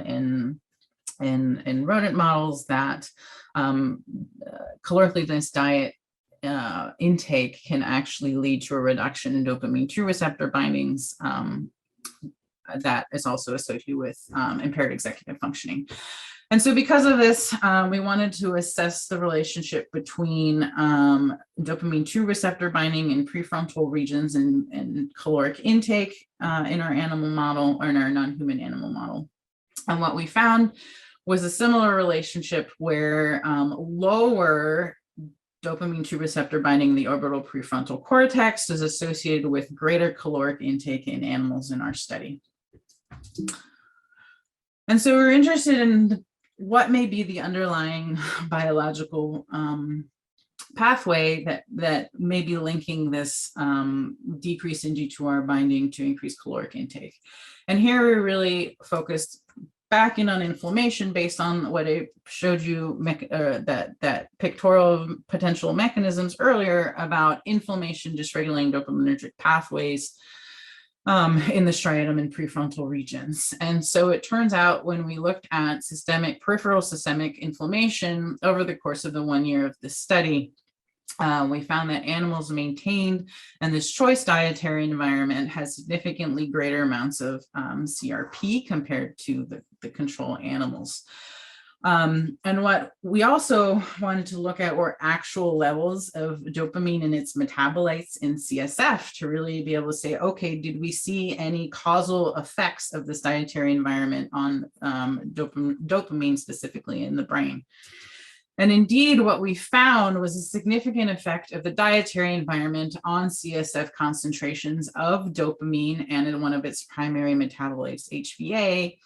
in rodent models that calorically dense diet intake can actually lead to a reduction in dopamine 2 receptor bindings that is also associated with impaired executive functioning. And so because of this, we wanted to assess the relationship between dopamine 2 receptor binding in prefrontal regions and caloric intake in our animal model, or in our non-human animal model. And what we found was a similar relationship where lower dopamine 2 receptor binding in the orbital prefrontal cortex is associated with greater caloric intake in animals in our study. And so we're interested in what may be the underlying biological pathway that may be linking this decrease in G2R binding to increased caloric intake. And here we're really focused back in on inflammation based on what I showed you, that pictorial potential mechanisms earlier about inflammation dysregulating dopaminergic pathways in the striatum and prefrontal regions. And so it turns out when we looked at peripheral systemic inflammation over the course of the 1 year of this study, we found that animals maintained in this choice dietary environment has significantly greater amounts of CRP compared to the control animals. And what we also wanted to look at were actual levels of dopamine and its metabolites in CSF to really be able to say, okay, did we see any causal effects of this dietary environment on dopamine specifically in the brain? And indeed, what we found was a significant effect of the dietary environment on CSF concentrations of dopamine and in one of its primary metabolites, HVA,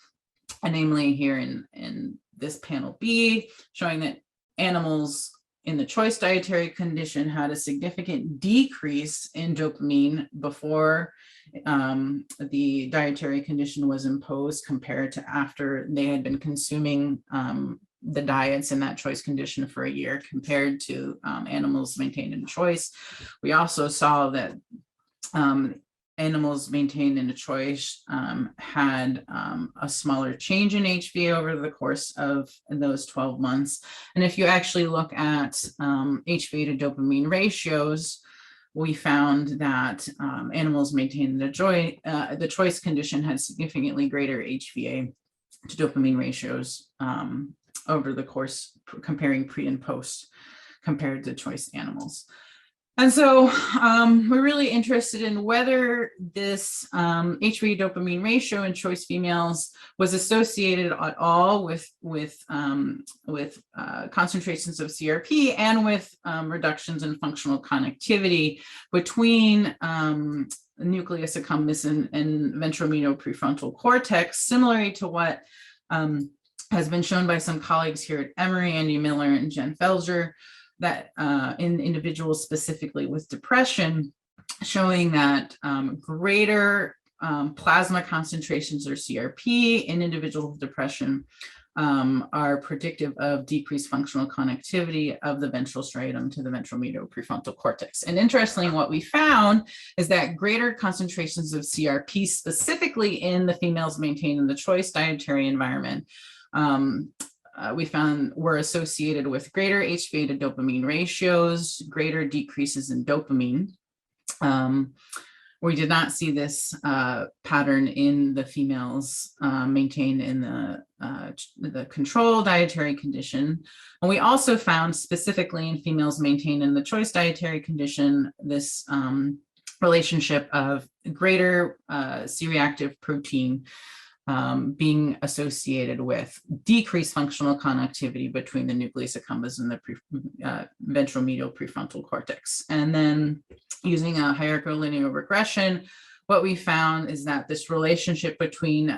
and namely here in this panel B, showing that animals in the choice dietary condition had a significant decrease in dopamine before the dietary condition was imposed compared to after they had been consuming the diets in that choice condition for a year compared to animals maintained in choice. We also saw that animals maintained in a choice had a smaller change in HVA over the course of those 12 months. And if you actually look at HVA to dopamine ratios, we found that animals maintained in the choice condition had significantly greater HVA to dopamine ratios over the course, comparing pre and post compared to choice animals. And so we're really interested in whether this HVA dopamine ratio in choice females was associated at all with concentrations of CRP and with reductions in functional connectivity between nucleus accumbens and ventromedial prefrontal cortex, similarly to what has been shown by some colleagues here at Emory, Andy Miller and Jen Felger, that in individuals specifically with depression, showing that greater plasma concentrations or CRP in individuals with depression are predictive of decreased functional connectivity of the ventral striatum to the ventromedial prefrontal cortex. And interestingly, what we found is that greater concentrations of CRP, specifically in the females maintained in the choice dietary environment, we found were associated with greater HVA to dopamine ratios, greater decreases in dopamine. We did not see this pattern in the females maintained in the control dietary condition. And we also found specifically in females maintained in the choice dietary condition, this relationship of greater C-reactive protein being associated with decreased functional connectivity between the nucleus accumbens and the ventromedial prefrontal cortex. And then using a hierarchical linear regression, what we found is that this relationship between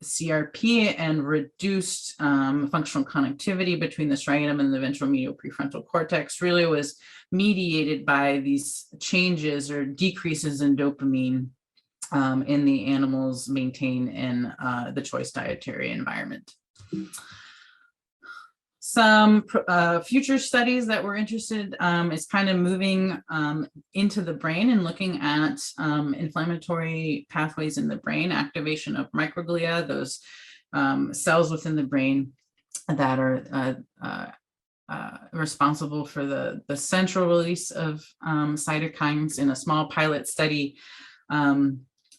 CRP and reduced functional connectivity between the striatum and the ventromedial prefrontal cortex really was mediated by these changes or decreases in dopamine in the animals maintained in the choice dietary environment. Some future studies that we're interested is kind of moving into the brain and looking at inflammatory pathways in the brain, activation of microglia, those cells within the brain that are responsible for the central release of cytokines in a small pilot study.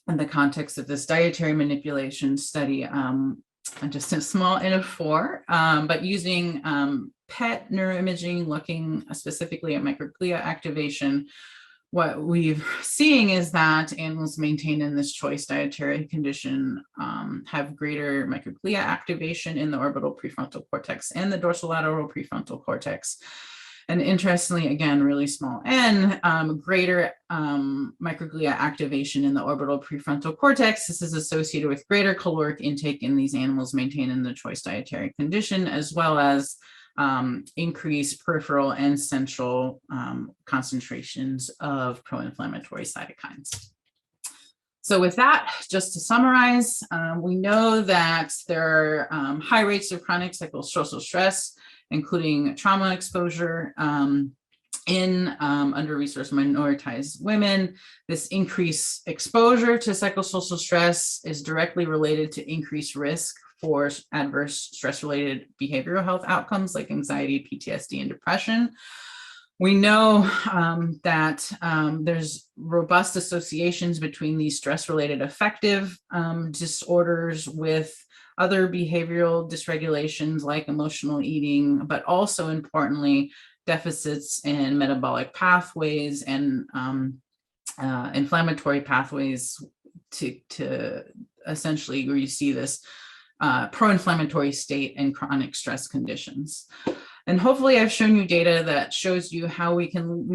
In the context of this dietary manipulation study, just a small N of 4, but using PET neuroimaging, looking specifically at microglia activation, what we're seeing is that animals maintained in this choice dietary condition have greater microglia activation in the orbital prefrontal cortex and the dorsolateral prefrontal cortex. And interestingly, again, really small n, greater microglia activation in the orbital prefrontal cortex. This is associated with greater caloric intake in these animals maintained in the choice dietary condition, as well as increased peripheral and central concentrations of pro-inflammatory cytokines. So with that, just to summarize, we know that there are high rates of chronic psychosocial stress, including trauma exposure in under-resourced minoritized women. This increased exposure to psychosocial stress is directly related to increased risk for adverse stress-related behavioral health outcomes like anxiety, PTSD, and depression. We know that there's robust associations between these stress-related affective disorders with other behavioral dysregulations like emotional eating, but also importantly, deficits in metabolic pathways and inflammatory pathways to essentially where you see this pro-inflammatory state and chronic stress conditions. And hopefully I've shown you data that shows you how we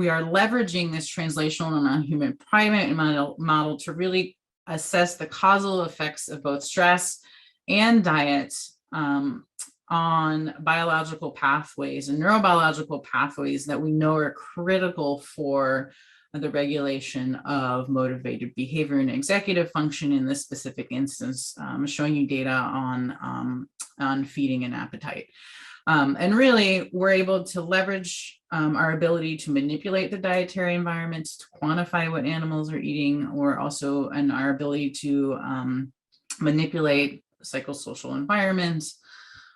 are leveraging this translational and non-human primate model to really assess the causal effects of both stress and diet on biological pathways and neurobiological pathways that we know are critical for the regulation of motivated behavior and executive function in this specific instance, showing you data on feeding and appetite. And really, we're able to leverage our ability to manipulate the dietary environment, to quantify what animals are eating, or also and our ability to manipulate psychosocial environments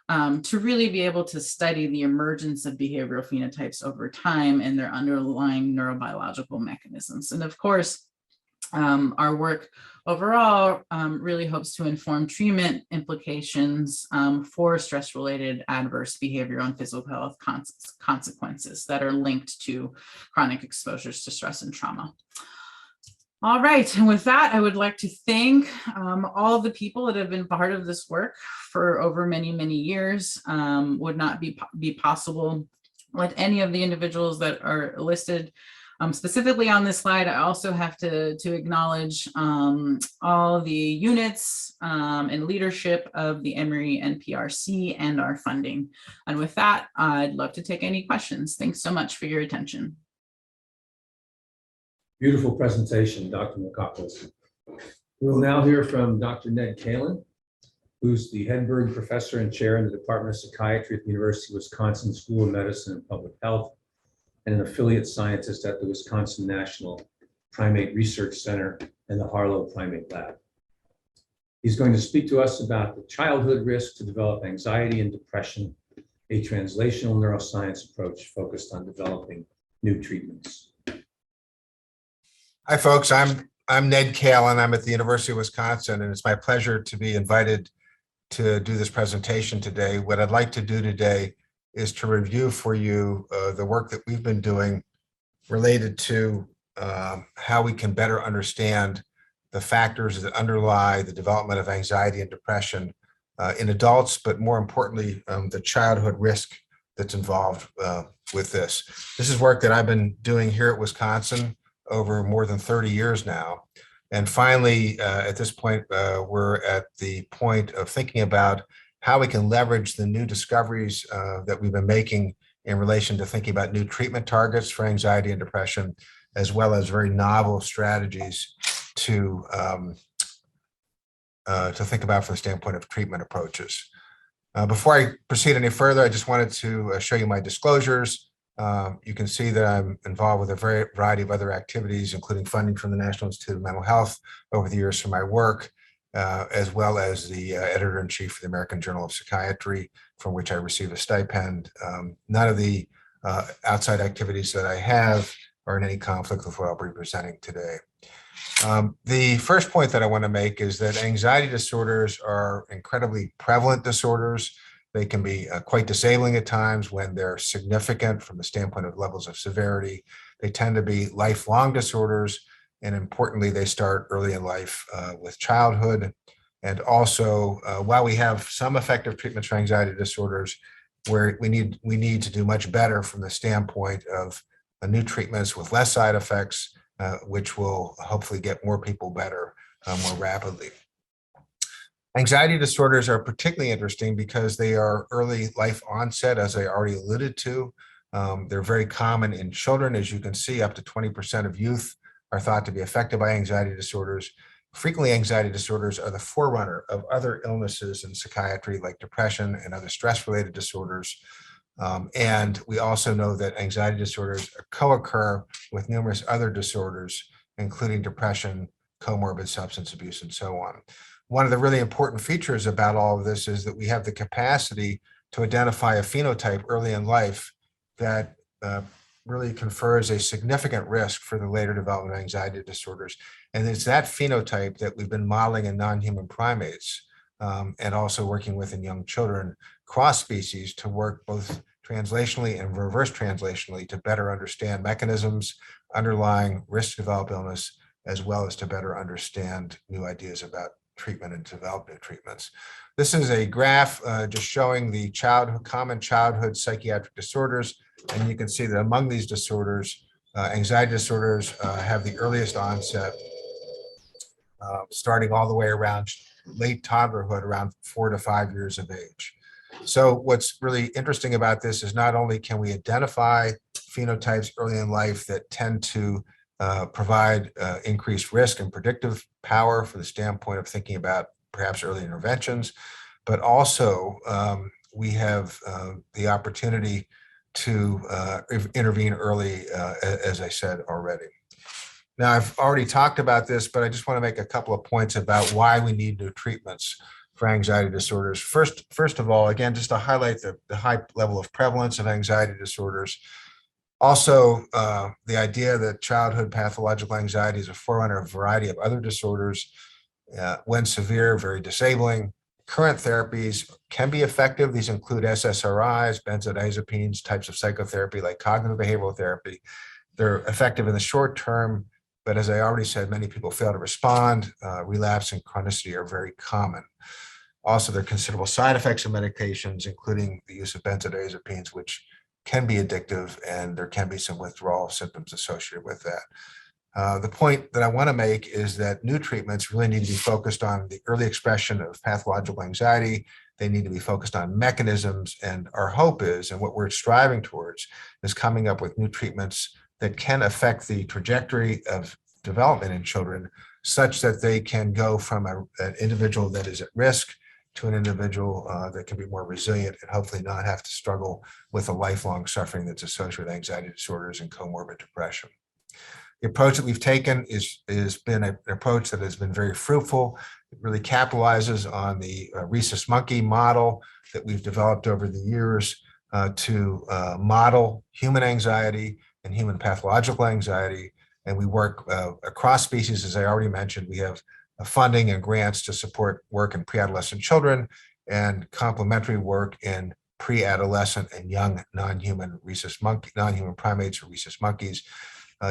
to really be able to study the emergence of behavioral phenotypes over time and their underlying neurobiological mechanisms. And of course, our work overall really hopes to inform treatment implications for stress-related adverse behavioral and physical health consequences that are linked to chronic exposures to stress and trauma. All right, and with that, I would like to thank all the people that have been part of this work for over many, many years. Would not be possible with any of the individuals that are listed specifically on this slide. I also have to acknowledge all the units and leadership of the Emory NPRC and our funding. And with that, I'd love to take any questions. Thanks so much for your attention. Beautiful presentation, Dr. Makopoulos. We will now hear from Dr. Ned Kalin, who's the Hedberg Professor and Chair in the Department of Psychiatry at the University of Wisconsin School of Medicine and Public Health, and an affiliate scientist at the Wisconsin National Primate Research Center and the Harlow Primate Lab. He's going to speak to us about the childhood risk to develop anxiety and depression, a translational neuroscience approach focused on developing new treatments. Hi, folks. I'm Ned Kalin. I'm at the University of Wisconsin, and it's my pleasure to be invited to do this presentation today. What I'd like to do today is to review for you the work that we've been doing related to how we can better understand the factors that underlie the development of anxiety and depression in adults, but more importantly, the childhood risk that's involved with this. This is work that I've been doing here at Wisconsin over more than 30 years now. And finally, at this point, we're at the point of thinking about how we can leverage the new discoveries that we've been making in relation to thinking about new treatment targets for anxiety and depression, as well as very novel strategies to think about from the standpoint of treatment approaches. Before I proceed any further, I just wanted to show you my disclosures. You can see that I'm involved with a variety of other activities, including funding from the National Institute of Mental Health over the years for my work, as well as the editor-in-chief for the American Journal of Psychiatry, from which I receive a stipend. None of the outside activities that I have are in any conflict with what I'll be presenting today. The first point that I want to make is that anxiety disorders are incredibly prevalent disorders. They can be quite disabling at times when they're significant from the standpoint of levels of severity. They tend to be lifelong disorders, and importantly, they start early in life with childhood. And also, while we have some effective treatments for anxiety disorders, where we need to do much better from the standpoint of new treatments with less side effects, which will hopefully get more people better more rapidly. Anxiety disorders are particularly interesting because they are early life onset, as I already alluded to. They're very common in children. As you can see, up to 20% of youth are thought to be affected by anxiety disorders. Frequently, anxiety disorders are the forerunner of other illnesses in psychiatry like depression and other stress-related disorders. And we also know that anxiety disorders co-occur with numerous other disorders, including depression, comorbid substance abuse, and so on. One of the really important features about all of this is that we have the capacity to identify a phenotype early in life that really confers a significant risk for the later development of anxiety disorders. And it's that phenotype that we've been modeling in non-human primates and also working with in young children cross species to work both translationally and reverse translationally to better understand mechanisms underlying risk to develop illness, as well as to better understand new ideas about treatment and develop new treatments. This is a graph just showing the common childhood psychiatric disorders. And you can see that among these disorders, anxiety disorders have the earliest onset, starting all the way around late toddlerhood, around 4 to 5 years of age. So what's really interesting about this is not only can we identify phenotypes early in life that tend to provide increased risk and predictive power from the standpoint of thinking about perhaps early interventions, but also we have the opportunity to intervene early, as I said already. Now, I've already talked about this, but I just want to make a couple of points about why we need new treatments for anxiety disorders. First of all, again, just to highlight the high level of prevalence of anxiety disorders. Also, the idea that childhood pathological anxiety is a forerunner of a variety of other disorders. When severe, very disabling. Current therapies can be effective. These include SSRIs, benzodiazepines, types of psychotherapy like cognitive behavioral therapy. They're effective in the short term, but as I already said, many people fail to respond. Relapse and chronicity are very common. Also, there are considerable side effects of medications, including the use of benzodiazepines, which can be addictive, and there can be some withdrawal symptoms associated with that. The point that I want to make is that new treatments really need to be focused on the early expression of pathological anxiety. They need to be focused on mechanisms, and our hope is, and what we're striving towards, is coming up with new treatments that can affect the trajectory of development in children such that they can go from an individual that is at risk to an individual that can be more resilient and hopefully not have to struggle with the lifelong suffering that's associated with anxiety disorders and comorbid depression. The approach that we've taken has been an approach that has been very fruitful. It really capitalizes on the rhesus monkey model that we've developed over the years to model human anxiety and human pathological anxiety. And we work across species, as I already mentioned. We have funding and grants to support work in pre-adolescent children and complementary work in pre-adolescent and young non-human primates or rhesus monkeys,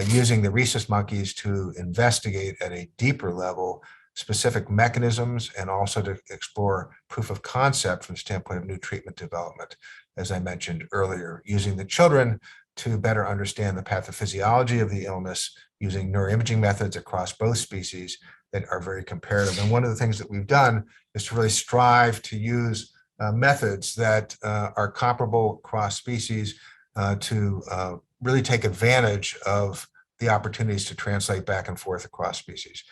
using the rhesus monkeys to investigate at a deeper level specific mechanisms and also to explore proof of concept from the standpoint of new treatment development, as I mentioned earlier, using the children to better understand the pathophysiology of the illness using neuroimaging methods across both species that are very comparative. And one of the things that we've done is to really strive to use methods that are comparable across species to really take advantage of the opportunities to translate back and forth across species.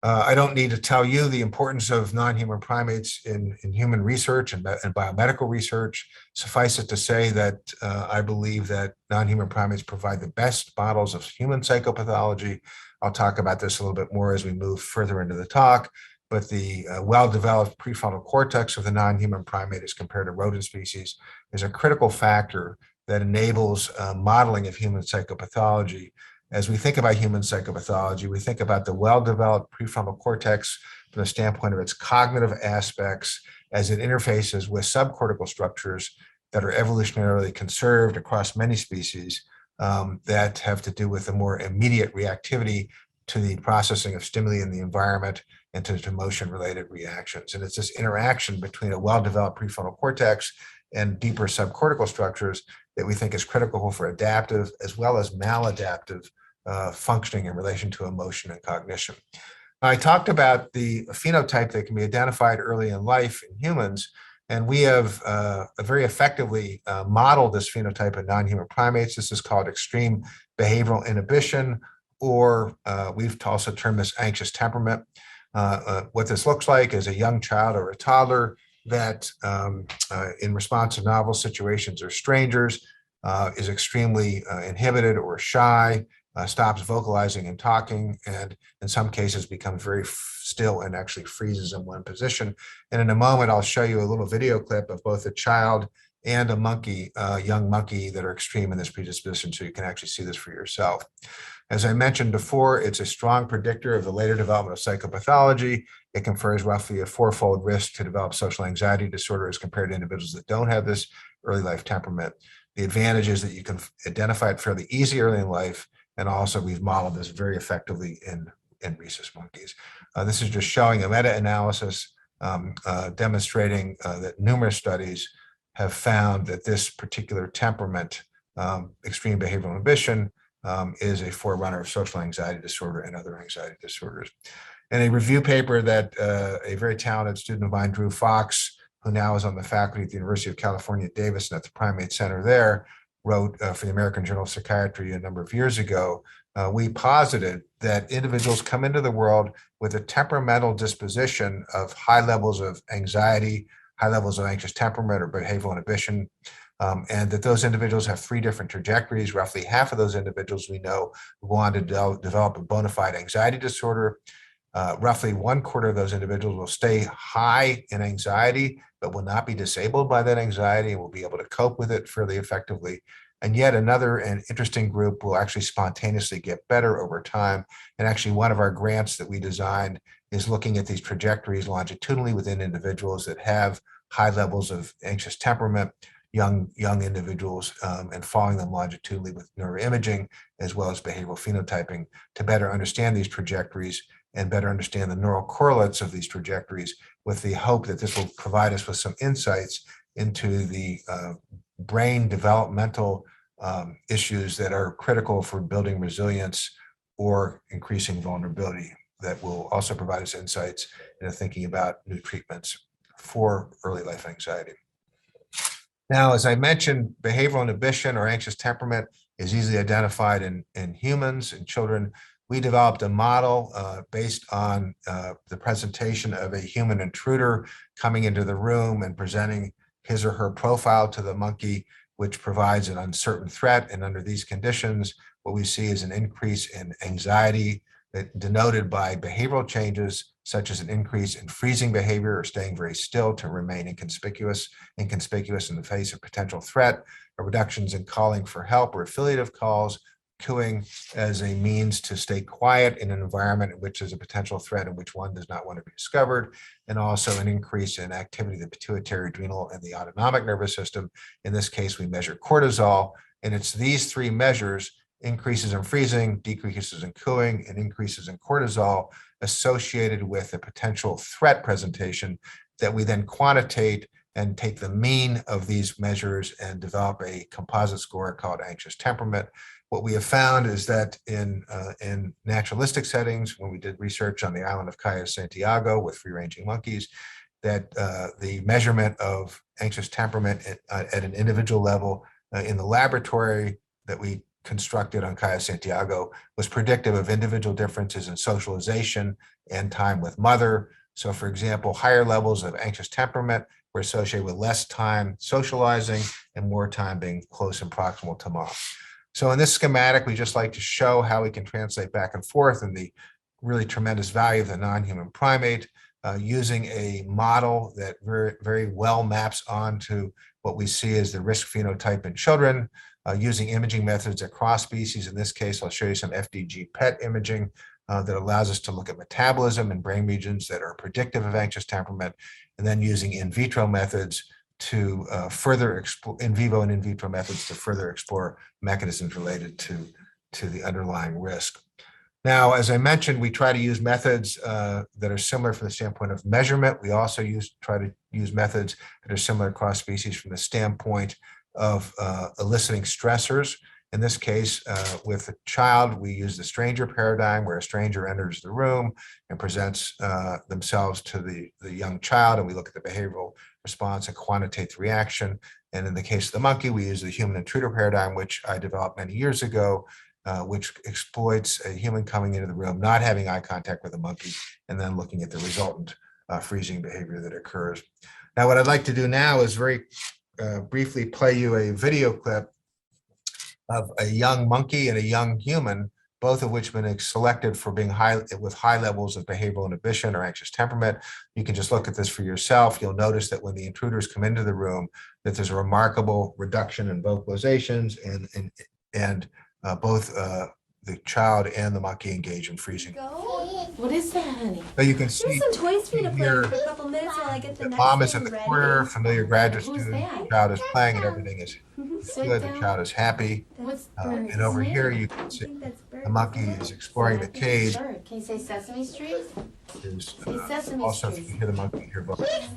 I don't need to tell you the importance of non-human primates in human research and biomedical research. Suffice it to say that I believe that non-human primates provide the best models of human psychopathology. I'll talk about this a little bit more as we move further into the talk, but the well-developed prefrontal cortex of the non-human primate as compared to rodent species is a critical factor that enables modeling of human psychopathology. As we think about human psychopathology, we think about the well-developed prefrontal cortex from the standpoint of its cognitive aspects as it interfaces with subcortical structures that are evolutionarily conserved across many species that have to do with a more immediate reactivity to the processing of stimuli in the environment and to motion-related reactions. And it's this interaction between a well-developed prefrontal cortex and deeper subcortical structures that we think is critical for adaptive as well as maladaptive functioning in relation to emotion and cognition. I talked about the phenotype that can be identified early in life in humans, and we have very effectively modeled this phenotype in non-human primates. This is called extreme behavioral inhibition, or we've also termed this anxious temperament. What this looks like is a young child or a toddler that in response to novel situations or strangers is extremely inhibited or shy, stops vocalizing and talking, and in some cases becomes very still and actually freezes in one position. And in a moment, I'll show you a little video clip of both a child and a monkey, young monkey, that are extreme in this predisposition, so you can actually see this for yourself. As I mentioned before, it's a strong predictor of the later development of psychopathology. It confers roughly a 4-fold risk to develop social anxiety disorder as compared to individuals that don't have this early life temperament. The advantage is that you can identify it fairly easy early in life, and also we've modeled this very effectively in rhesus monkeys. This is just showing a meta-analysis demonstrating that numerous studies have found that this particular temperament, extreme behavioral inhibition, is a forerunner of social anxiety disorder and other anxiety disorders. In a review paper that a very talented student of mine, Drew Fox, who now is on the faculty at the University of California at Davis and at the Primate Center there, wrote for the American Journal of Psychiatry a number of years ago, we posited that individuals come into the world with a temperamental disposition of high levels of anxiety, high levels of anxious temperament or behavioral inhibition, and that those individuals have 3 different trajectories. Roughly half of those individuals we know go on to develop a bona fide anxiety disorder. Roughly 1/4 of those individuals will stay high in anxiety, but will not be disabled by that anxiety and will be able to cope with it fairly effectively. And yet another and interesting group will actually spontaneously get better over time. And actually one of our grants that we designed is looking at these trajectories longitudinally within individuals that have high levels of anxious temperament, young individuals, and following them longitudinally with neuroimaging as well as behavioral phenotyping to better understand these trajectories and better understand the neural correlates of these trajectories, with the hope that this will provide us with some insights into the brain developmental issues that are critical for building resilience or increasing vulnerability, that will also provide us insights into thinking about new treatments for early life anxiety. Now, as I mentioned, behavioral inhibition or anxious temperament is easily identified in humans and children. We developed a model based on the presentation of a human intruder coming into the room and presenting his or her profile to the monkey, which provides an uncertain threat. And under these conditions, what we see is an increase in anxiety denoted by behavioral changes, such as an increase in freezing behavior or staying very still to remain inconspicuous in the face of potential threat, or reductions in calling for help or affiliative calls, cooing as a means to stay quiet in an environment in which there's a potential threat in which one does not want to be discovered, and also an increase in activity of the pituitary, adrenal, and the autonomic nervous system. In this case, we measure cortisol, and it's these 3 measures, increases in freezing, decreases in cooing, and increases in cortisol, associated with a potential threat presentation, that we then quantitate and take the mean of these measures and develop a composite score called anxious temperament. What we have found is that in naturalistic settings, when we did research on the island of Cayo Santiago with free-ranging monkeys, that the measurement of anxious temperament at an individual level in the laboratory that we constructed on Cayo Santiago was predictive of individual differences in socialization and time with mother. So, for example, higher levels of anxious temperament were associated with less time socializing and more time being close and proximal to mom. So in this schematic, we just like to show how we can translate back and forth and the really tremendous value of the non-human primate using a model that very well maps onto what we see as the risk phenotype in children, using imaging methods across species. In this case, I'll show you some FDG PET imaging that allows us to look at metabolism in brain regions that are predictive of anxious temperament, and then using in vitro methods to further explore, in vivo and in vitro methods to further explore mechanisms related to the underlying risk. Now, as I mentioned, we try to use methods that are similar from the standpoint of measurement. We also try to use methods that are similar across species from the standpoint of eliciting stressors. In this case, with a child, we use the stranger paradigm, where a stranger enters the room and presents themselves to the young child, and we look at the behavioral response and quantitate the reaction. And in the case of the monkey, we use the human intruder paradigm, which I developed many years ago, which exploits a human coming into the room, not having eye contact with a monkey, and then looking at the resultant freezing behavior that occurs. Now, what I'd like to do now is very briefly play you a video clip of a young monkey and a young human, both of which have been selected for being with high levels of behavioral inhibition or anxious temperament. You can just look at this for yourself. You'll notice that when the intruders come into the room, that there's a remarkable reduction in vocalizations, and both the child and the monkey engage in freezing. What is that, honey? So you can see There's some toys for you to play here with for a couple minutes while I get the the next mom is thing in the ready. corner, familiar graduate Who's student, that? the child is playing and everything is Sit good, the down. child is happy. What's And over here, you can see the monkey is exploring the cage. Can you say Sesame Street? There's, Say Sesame also, if Street. you hear the monkey, you hear both. Okay,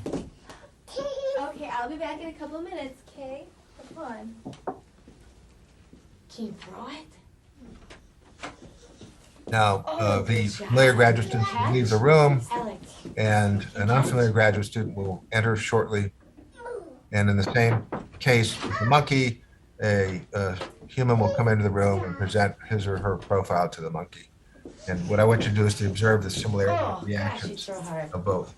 I'll be back in a couple minutes, okay? Have fun. Can you throw it? Now, Oh, the good job. familiar graduate students will leave the room, Alex. and an unfamiliar graduate student will enter shortly. And in the same case with the monkey, a human will come into the room and present his or her profile to the monkey. And what I want you to do is to observe the similarity Oh, of gosh, you reactions throw hard. of both.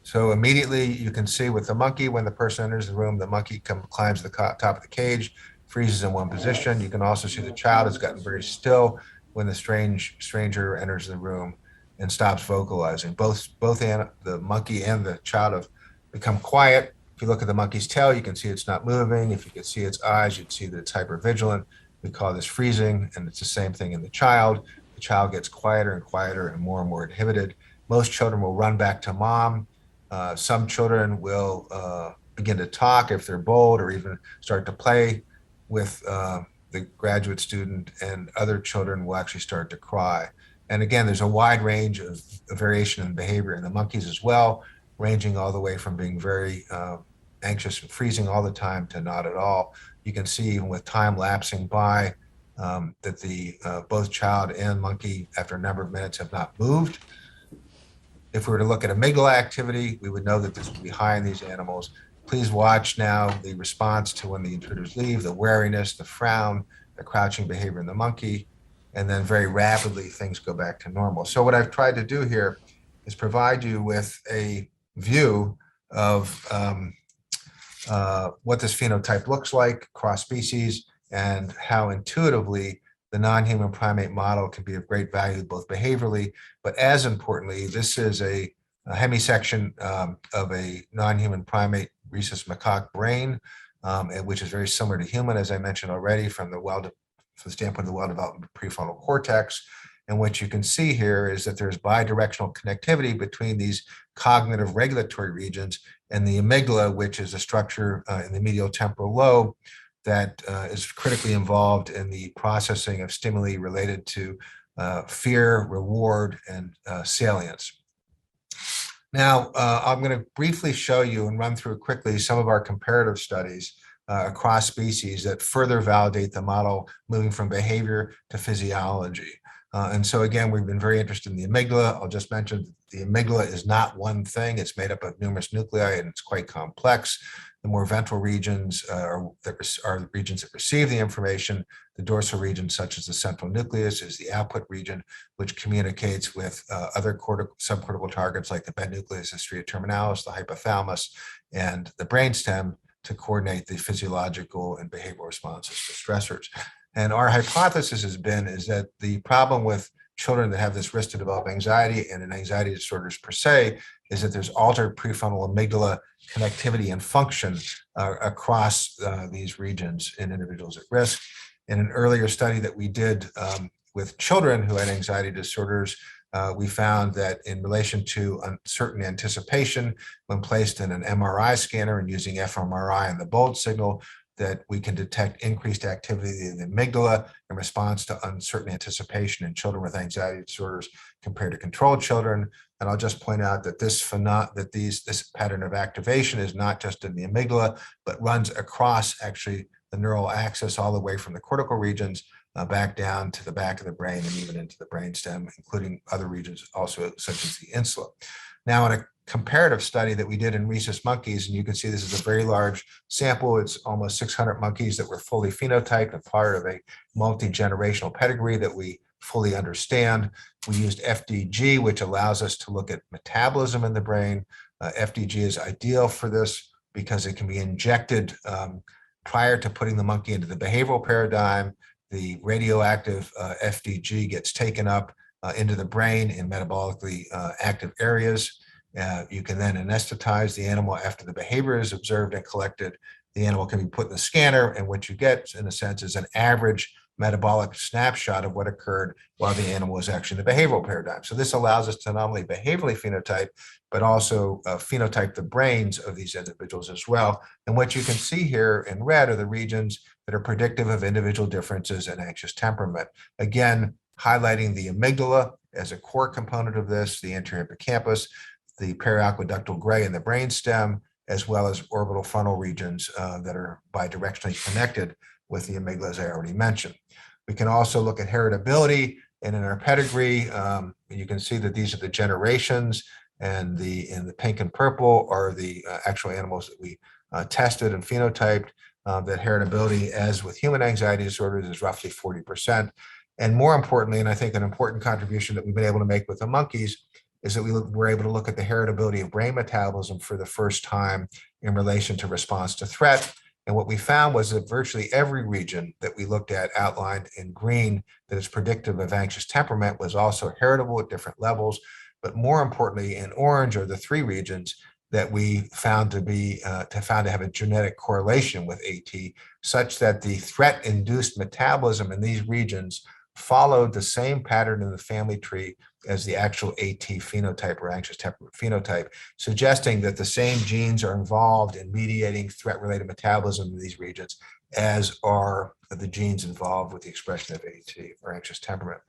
So immediately you can see with the monkey, when the person enters the room, the monkey climbs the top of the cage, freezes in one position. You can also see the child has gotten very still when the stranger enters the room and stops vocalizing. Both the monkey and the child have become quiet. If you look at the monkey's tail, you can see it's not moving. If you could see its eyes, you'd see that it's hypervigilant. We call this freezing, and it's the same thing in the child. The child gets quieter and quieter and more inhibited. Most children will run back to mom. Some children will begin to talk if they're bold, or even start to play with the graduate student, and other children will actually start to cry. And again, there's a wide range of variation in behavior in the monkeys as well, ranging all the way from being very anxious and freezing all the time to not at all. You can see even with time lapsing by that the both child and monkey, after a number of minutes, have not moved. If we were to look at amygdala activity, we would know that this would be high in these animals. Please watch now the response to when the intruders leave, the wariness, the frown, the crouching behavior in the monkey, and then very rapidly things go back to normal. So what I've tried to do here is provide you with a view of what this phenotype looks like across species, and how intuitively the non-human primate model can be of great value both behaviorally, but as importantly, this is a hemisection of a non-human primate rhesus macaque brain, which is very similar to human, as I mentioned already, from the standpoint of the well-developed prefrontal cortex. And what you can see here is that there's bidirectional connectivity between these cognitive regulatory regions and the amygdala, which is a structure in the medial temporal lobe that is critically involved in the processing of stimuli related to fear, reward, and salience. Now, I'm going to briefly show you and run through quickly some of our comparative studies across species that further validate the model moving from behavior to physiology. And so again, we've been very interested in the amygdala. I'll just mention the amygdala is not one thing. It's made up of numerous nuclei, and it's quite complex. The more ventral regions are the regions that receive the information. The dorsal region, such as the central nucleus, is the output region, which communicates with other subcortical targets like the bed nucleus, the stria terminalis, the hypothalamus, and the brainstem to coordinate the physiological and behavioral responses to stressors. And our hypothesis is that the problem with children that have this risk to develop anxiety and in anxiety disorders per se is that there's altered prefrontal amygdala connectivity and function across these regions in individuals at risk. In an earlier study that we did with children who had anxiety disorders, we found that in relation to uncertain anticipation, when placed in an MRI scanner and using fMRI and the bold signal, that we can detect increased activity in the amygdala in response to uncertain anticipation in children with anxiety disorders compared to controlled children. And I'll just point out that this pattern of activation is not just in the amygdala, but runs across actually the neural axis all the way from the cortical regions back down to the back of the brain and even into the brainstem, including other regions also such as the insula. Now, in a comparative study that we did in rhesus monkeys, and you can see this is a very large sample. It's almost 600 monkeys that were fully phenotyped and part of a multi-generational pedigree that we fully understand. We used FDG, which allows us to look at metabolism in the brain. FDG is ideal for this because it can be injected prior to putting the monkey into the behavioral paradigm. The radioactive FDG gets taken up into the brain in metabolically active areas. You can then anesthetize the animal after the behavior is observed and collected. The animal can be put in the scanner, and what you get, in a sense, is an average metabolic snapshot of what occurred while the animal was actually in the behavioral paradigm. So this allows us to not only behaviorally phenotype, but also phenotype the brains of these individuals as well. And what you can see here in red are the regions that are predictive of individual differences in anxious temperament. Again, highlighting the amygdala as a core component of this, the anterior hippocampus, the periaqueductal gray in the brainstem, as well as orbital frontal regions that are bidirectionally connected with the amygdala, as I already mentioned. We can also look at heritability, and in our pedigree, you can see that these are the generations, and in the pink and purple are the actual animals that we tested and phenotyped. That heritability, as with human anxiety disorders, is roughly 40%. And more importantly, and I think an important contribution that we've been able to make with the monkeys, is that we were able to look at the heritability of brain metabolism for the first time in relation to response to threat. And what we found was that virtually every region that we looked at outlined in green that is predictive of anxious temperament was also heritable at different levels. But more importantly, in orange are the three regions that we found to have a genetic correlation with AT, such that the threat-induced metabolism in these regions followed the same pattern in the family tree as the actual AT phenotype or anxious temperament phenotype, suggesting that the same genes are involved in mediating threat-related metabolism in these regions as are the genes involved with the expression of AT or anxious temperament.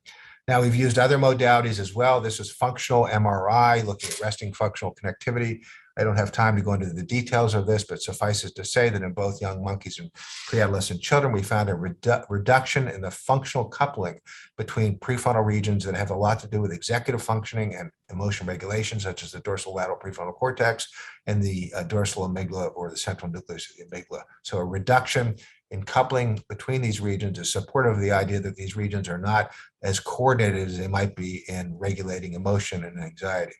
Now, we've used other modalities as well. This is functional MRI, looking at resting functional connectivity. I don't have time to go into the details of this, but suffice it to say that in both young monkeys and pre-adolescent children, we found a reduction in the functional coupling between prefrontal regions that have a lot to do with executive functioning and emotion regulation, such as the dorsal lateral prefrontal cortex and the dorsal amygdala or the central nucleus of the amygdala. So a reduction in coupling between these regions is supportive of the idea that these regions are not as coordinated as they might be in regulating emotion and anxiety.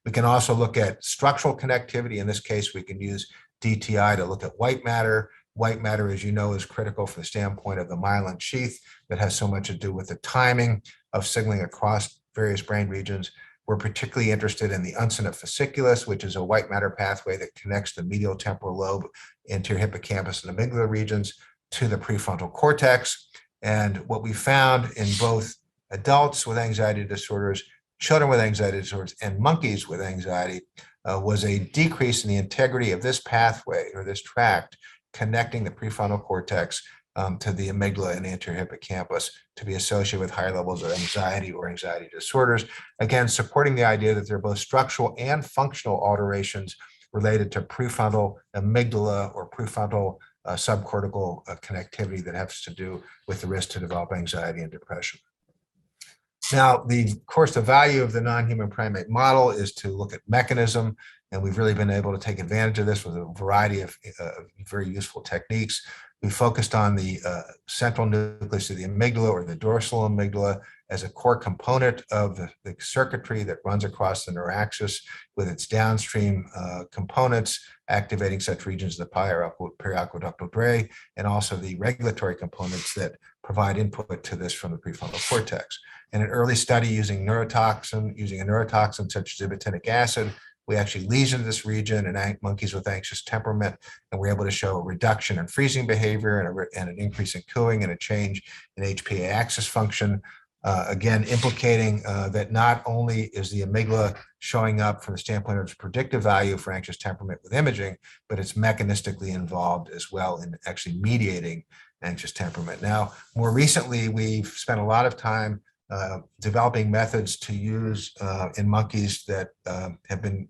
We can also look at structural connectivity. In this case, we can use DTI to look at white matter. White matter, as you know, is critical from the standpoint of the myelin sheath that has so much to do with the timing of signaling across various brain regions. We're particularly interested in the uncinate fasciculus, which is a white matter pathway that connects the medial temporal lobe, anterior hippocampus, and amygdala regions to the prefrontal cortex. And what we found in both adults with anxiety disorders, children with anxiety disorders, and monkeys with anxiety was a decrease in the integrity of this pathway or this tract connecting the prefrontal cortex to the amygdala and anterior hippocampus to be associated with higher levels of anxiety or anxiety disorders. Again, supporting the idea that there are both structural and functional alterations related to prefrontal amygdala or prefrontal subcortical connectivity that has to do with the risk to develop anxiety and depression. Now, of course, the value of the non-human primate model is to look at mechanism, and we've really been able to take advantage of this with a variety of very useful techniques. We focused on the central nucleus of the amygdala or the dorsal amygdala as a core component of the circuitry that runs across the neuraxis with its downstream components activating such regions as the periaqueductal gray, and also the regulatory components that provide input to this from the prefrontal cortex. In an early study using a neurotoxin such as ibotenic acid, we actually lesioned this region in monkeys with anxious temperament, and we're able to show a reduction in freezing behavior and an increase in cooing and a change in HPA axis function. again, implicating that not only is the amygdala showing up from the standpoint of its predictive value for anxious temperament with imaging, but it's mechanistically involved as well in actually mediating anxious temperament. Now, more recently, we've spent a lot of time developing methods to use in monkeys that have been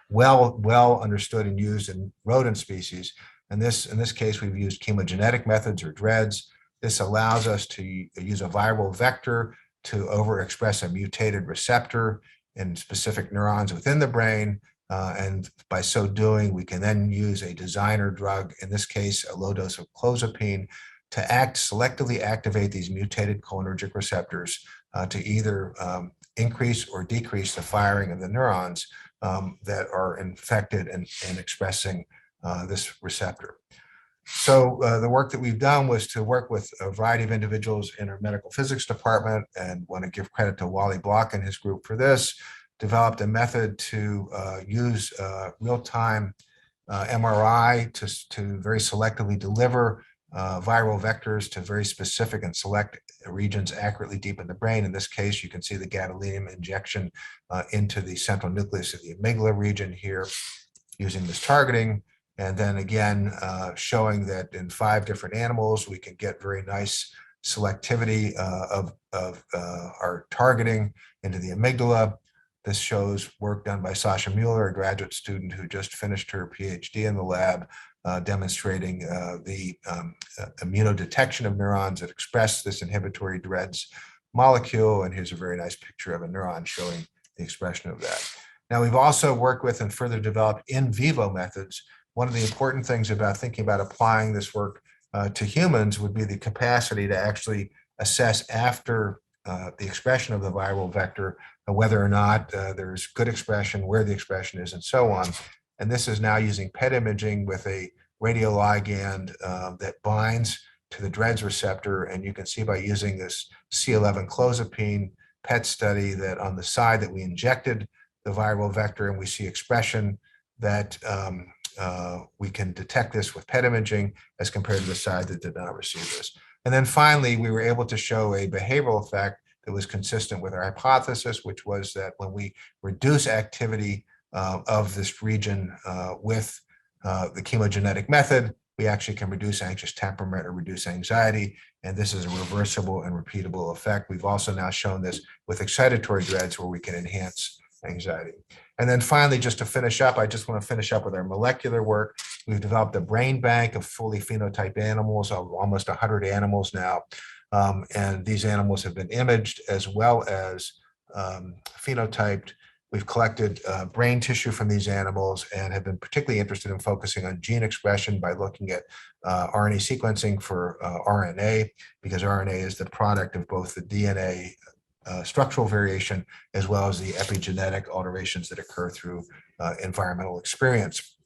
well understood and used in rodent species. And in this case, we've used chemogenetic methods or DREADS. This allows us to use a viral vector to overexpress a mutated receptor in specific neurons within the brain. And by so doing, we can then use a designer drug, in this case, a low dose of clozapine, to selectively activate these mutated cholinergic receptors to either increase or decrease the firing of the neurons that are infected and expressing this receptor. So the work that we've done was to work with a variety of individuals in our medical physics department, and want to give credit to Wally Block and his group for this, developed a method to use real-time MRI to very selectively deliver viral vectors to very specific and select regions accurately deep in the brain. In this case, you can see the gadolinium injection into the central nucleus of the amygdala region here using this targeting. And then again, showing that in 5 different animals, we can get very nice selectivity of our targeting into the amygdala. This shows work done by Sasha Mueller, a graduate student who just finished her PhD in the lab, demonstrating the immunodetection of neurons that express this inhibitory DREADS molecule. And here's a very nice picture of a neuron showing the expression of that. Now, we've also worked with and further developed in vivo methods. One of the important things about thinking about applying this work to humans would be the capacity to actually assess after the expression of the viral vector, whether or not there's good expression, where the expression is, and so on. And this is now using PET imaging with a radioligand that binds to the DREADS receptor. And you can see by using this C11 clozapine PET study that on the side that we injected the viral vector and we see expression, that we can detect this with PET imaging as compared to the side that did not receive this. And then finally, we were able to show a behavioral effect that was consistent with our hypothesis, which was that when we reduce activity of this region with the chemogenetic method, we actually can reduce anxious temperament or reduce anxiety. And this is a reversible and repeatable effect. We've also now shown this with excitatory DREADS, where we can enhance anxiety. And then finally, just to finish up, I just want to finish up with our molecular work. We've developed a brain bank of fully phenotyped animals, of almost 100 animals now. And these animals have been imaged as well as phenotyped. We've collected brain tissue from these animals and have been particularly interested in focusing on gene expression by looking at RNA sequencing for RNA, because RNA is the product of both the DNA structural variation as well as the epigenetic alterations that occur through environmental experience.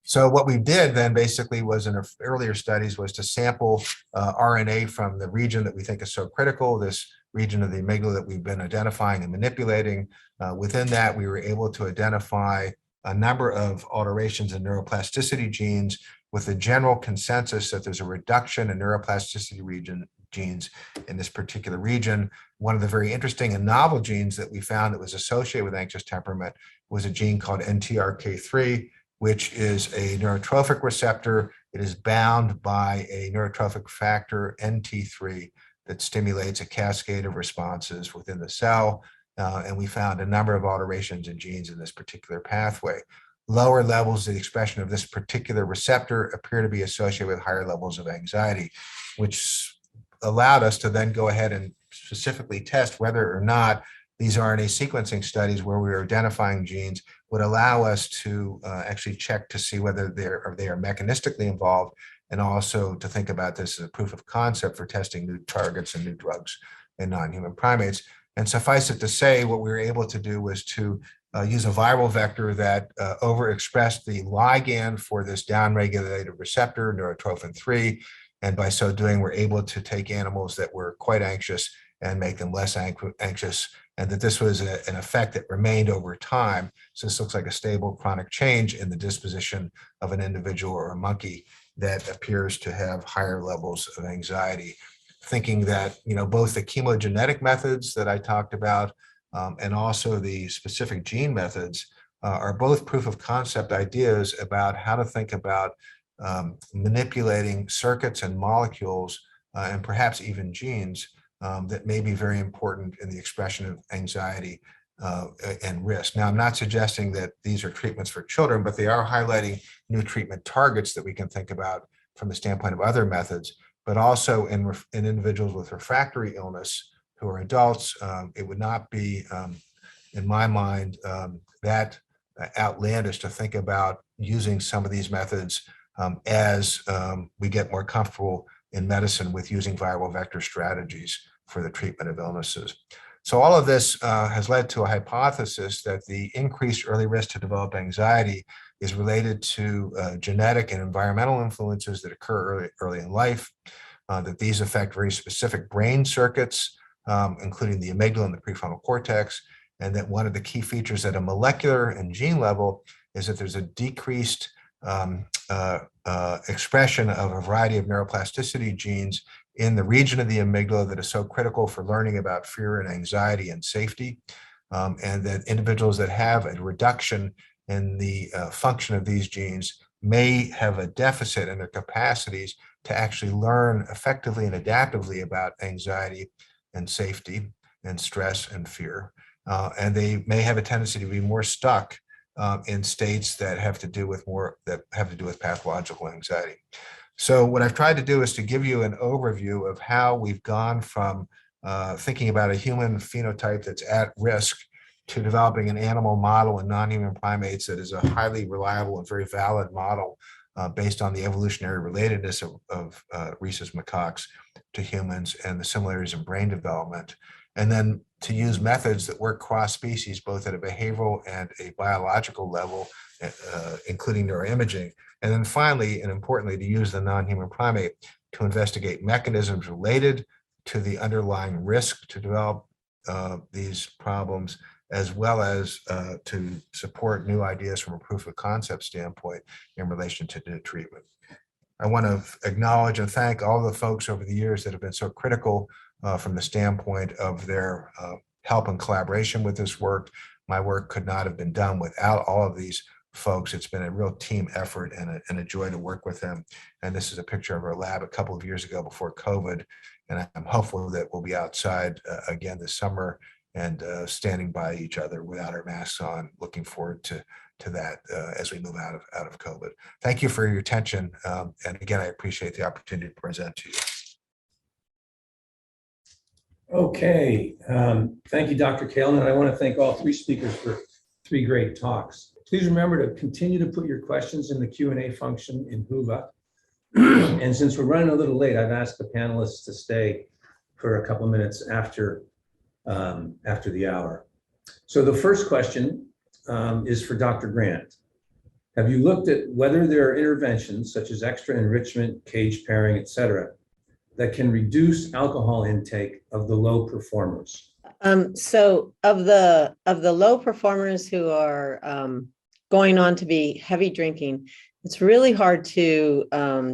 So what we did then basically was in our earlier studies was to sample RNA from the region that we think is so critical, this region of the amygdala that we've been identifying and manipulating. Within that, we were able to identify a number of alterations in neuroplasticity genes with the general consensus that there's a reduction in neuroplasticity genes in this particular region. One of the very interesting and novel genes that we found that was associated with anxious temperament was a gene called NTRK3, which is a neurotrophic receptor. It is bound by a neurotrophic factor, NT3, that stimulates a cascade of responses within the cell. And we found a number of alterations in genes in this particular pathway. Lower levels of the expression of this particular receptor appear to be associated with higher levels of anxiety, which allowed us to then go ahead and specifically test whether or not these RNA sequencing studies where we were identifying genes would allow us to actually check to see whether they are mechanistically involved, and also to think about this as a proof of concept for testing new targets and new drugs in non-human primates. And suffice it to say, what we were able to do was to use a viral vector that overexpressed the ligand for this downregulated receptor, neurotrophin-3. And by so doing, we're able to take animals that were quite anxious and make them less anxious, and that this was an effect that remained over time. So this looks like a stable chronic change in the disposition of an individual or a monkey that appears to have higher levels of anxiety thinking that, both the chemogenetic methods that I talked about and also the specific gene methods are both proof of concept ideas about how to think about manipulating circuits and molecules and perhaps even genes that may be very important in the expression of anxiety and risk. Now, I'm not suggesting that these are treatments for children, but they are highlighting new treatment targets that we can think about from the standpoint of other methods, but also in individuals with refractory illness who are adults. It would not be, in my mind, that outlandish to think about using some of these methods as we get more comfortable in medicine with using viral vector strategies for the treatment of illnesses. So all of this has led to a hypothesis that the increased early risk to develop anxiety is related to genetic and environmental influences that occur early in life, that these affect very specific brain circuits, including the amygdala and the prefrontal cortex, and that one of the key features at a molecular and gene level is that there's a decreased expression of a variety of neuroplasticity genes in the region of the amygdala that is so critical for learning about fear and anxiety and safety, and that individuals that have a reduction in the function of these genes may have a deficit in their capacities to actually learn effectively and adaptively about anxiety and safety and stress and fear. And they may have a tendency to be more stuck in states that have to do with pathological anxiety. So what I've tried to do is to give you an overview of how we've gone from thinking about a human phenotype that's at risk to developing an animal model in non-human primates that is a highly reliable and very valid model based on the evolutionary relatedness of rhesus macaques to humans and the similarities in brain development. And then to use methods that work cross-species, both at a behavioral and a biological level, including neuroimaging. And then finally, and importantly, to use the non-human primate to investigate mechanisms related to the underlying risk to develop these problems, as well as to support new ideas from a proof of concept standpoint in relation to the treatment. I want to acknowledge and thank all the folks over the years that have been so critical from the standpoint of their help and collaboration with this work. My work could not have been done without all of these folks. It's been a real team effort and a joy to work with them. And this is a picture of our lab a couple of years ago before COVID. And I'm hopeful that we'll be outside again this summer and standing by each other without our masks on. Looking forward to that as we move out of COVID. Thank you for your attention. And again, I appreciate the opportunity to present to you. Okay, thank you, Dr. Kalin, and I want to thank all three speakers for three great talks. Please remember to continue to put your questions in the Q&A function in Whova. And since we're running a little late, I've asked the panelists to stay for a couple of minutes after the hour. So the first question is for Dr. Grant. Have you looked at whether there are interventions such as extra enrichment, cage pairing, et cetera, that can reduce alcohol intake of the low performers? So of the low performers who are going on to be heavy drinking, it's really hard to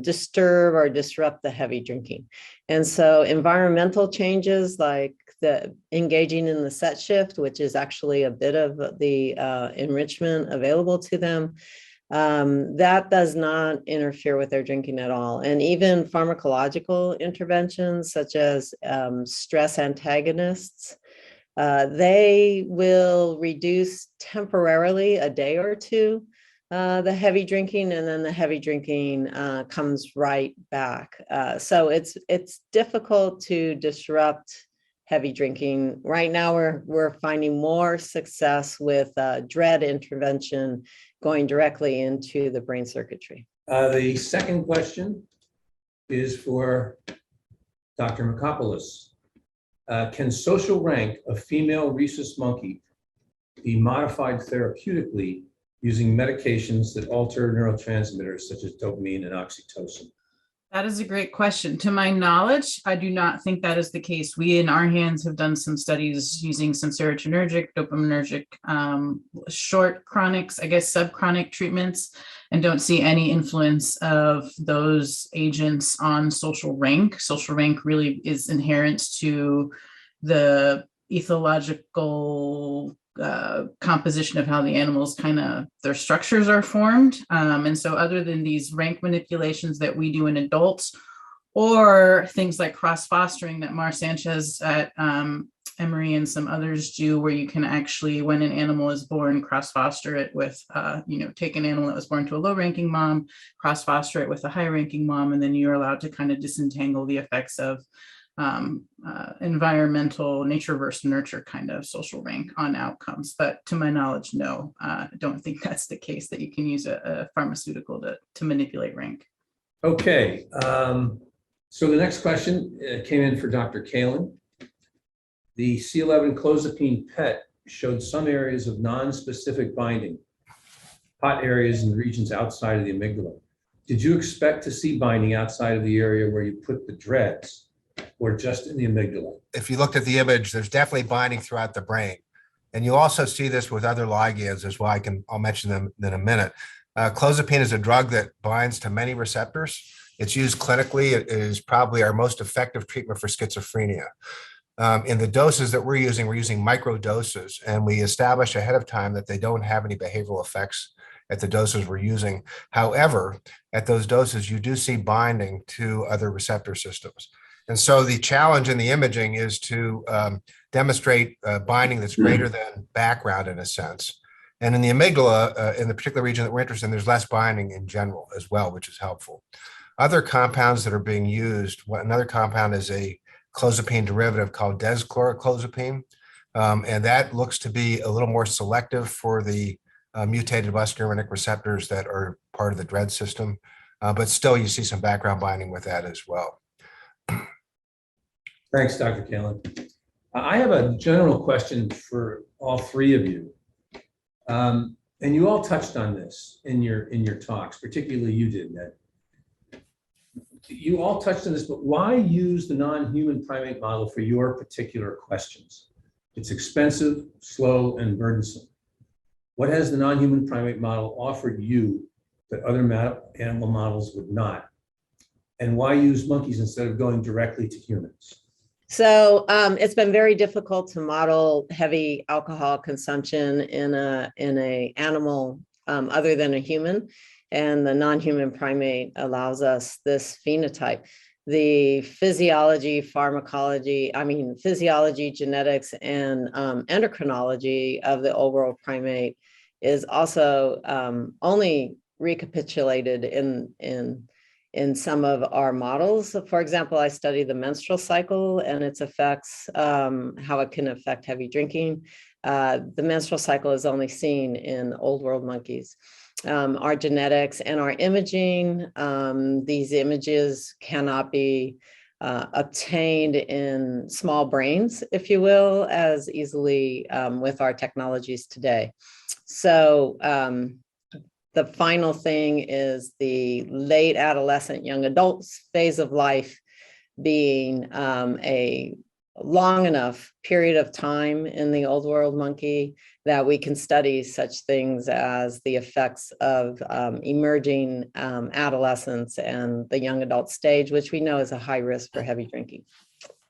disturb or disrupt the heavy drinking. And so environmental changes like the engaging in the set shift, which is actually a bit of the enrichment available to them, that does not interfere with their drinking at all. And even pharmacological interventions such as stress antagonists, they will reduce temporarily a day or two the heavy drinking, and then the heavy drinking comes right back. So it's difficult to disrupt heavy drinking. Right now, we're finding more success with DREAD intervention going directly into the brain circuitry. The second question is for Dr. Makopoulos. Can social rank of female rhesus monkey be modified therapeutically using medications that alter neurotransmitters such as dopamine and oxytocin? That is a great question. To my knowledge, I do not think that is the case. We in our hands have done some studies using some serotonergic, dopaminergic, short chronics, I guess subchronic treatments, and don't see any influence of those agents on social rank. Social rank really is inherent to the ethological composition of how the animals their structures are formed. And so other than these rank manipulations that we do in adults, or things like cross-fostering that Mar Sanchez at Emory and some others do, where you can actually, when an animal is born, cross-foster it with, take an animal that was born to a low-ranking mom, cross-foster it with a high-ranking mom, and then you're allowed to kind of disentangle the effects of environmental nature versus nurture kind of social rank on outcomes. But to my knowledge, no, I don't think that's the case, that you can use a pharmaceutical to manipulate rank. Okay, so the next question came in for Dr. Kalin. The C11 clozapine PET showed some areas of non-specific binding, hot areas in the regions outside of the amygdala. Did you expect to see binding outside of the area where you put the dreads, or just in the amygdala? If you looked at the image, there's definitely binding throughout the brain. And you also see this with other ligands as well. I'll mention them in a minute. Clozapine is a drug that binds to many receptors. It's used clinically. It is probably our most effective treatment for schizophrenia. In the doses that we're using micro doses, and we establish ahead of time that they don't have any behavioral effects at the doses we're using. However, at those doses, you do see binding to other receptor systems. And so the challenge in the imaging is to demonstrate binding that's greater than background in a sense. And in the amygdala, in the particular region that we're interested in, there's less binding in general as well, which is helpful. Other compounds that are being used, another compound is a clozapine derivative called deschloroclozapine. And that looks to be a little more selective for the mutated muscarinic receptors that are part of the DREAD system. But still, you see some background binding with that as well. Thanks, Dr. Kalin. I have a general question for all three of you. And you all touched on this in your talks, particularly you did, Ned. You all touched on this, but why use the non-human primate model for your particular questions? It's expensive, slow, and burdensome. What has the non-human primate model offered you that other animal models would not? And why use monkeys instead of going directly to humans? So it's been very difficult to model heavy alcohol consumption in a animal other than a human, and the non-human primate allows us this phenotype. The physiology, genetics, and endocrinology of the old world primate is also only recapitulated in some of our models. For example, I study the menstrual cycle and its effects, how it can affect heavy drinking. The menstrual cycle is only seen in old world monkeys. Our genetics and our imaging, these images cannot be obtained in small brains, if you will, as easily with our technologies today. So the final thing is the late adolescent, young adult phase of life being a long enough period of time in the old world monkey that we can study such things as the effects of emerging adolescence and the young adult stage, which we know is a high risk for heavy drinking.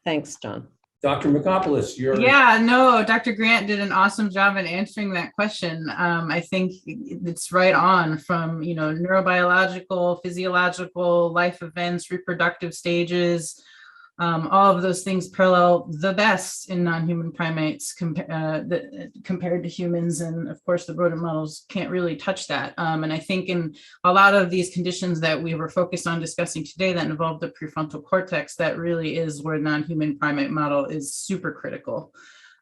Thanks, John. Dr. Makopoulos, Yeah, no, Dr. Grant did an awesome job in answering that question. I think it's right on from, neurobiological, physiological, life events, reproductive stages, all of those things parallel the best in non-human primates compared to humans. And of course, the rodent models can't really touch that. And I think in a lot of these conditions that we were focused on discussing today that involve the prefrontal cortex, that really is where non-human primate model is super critical.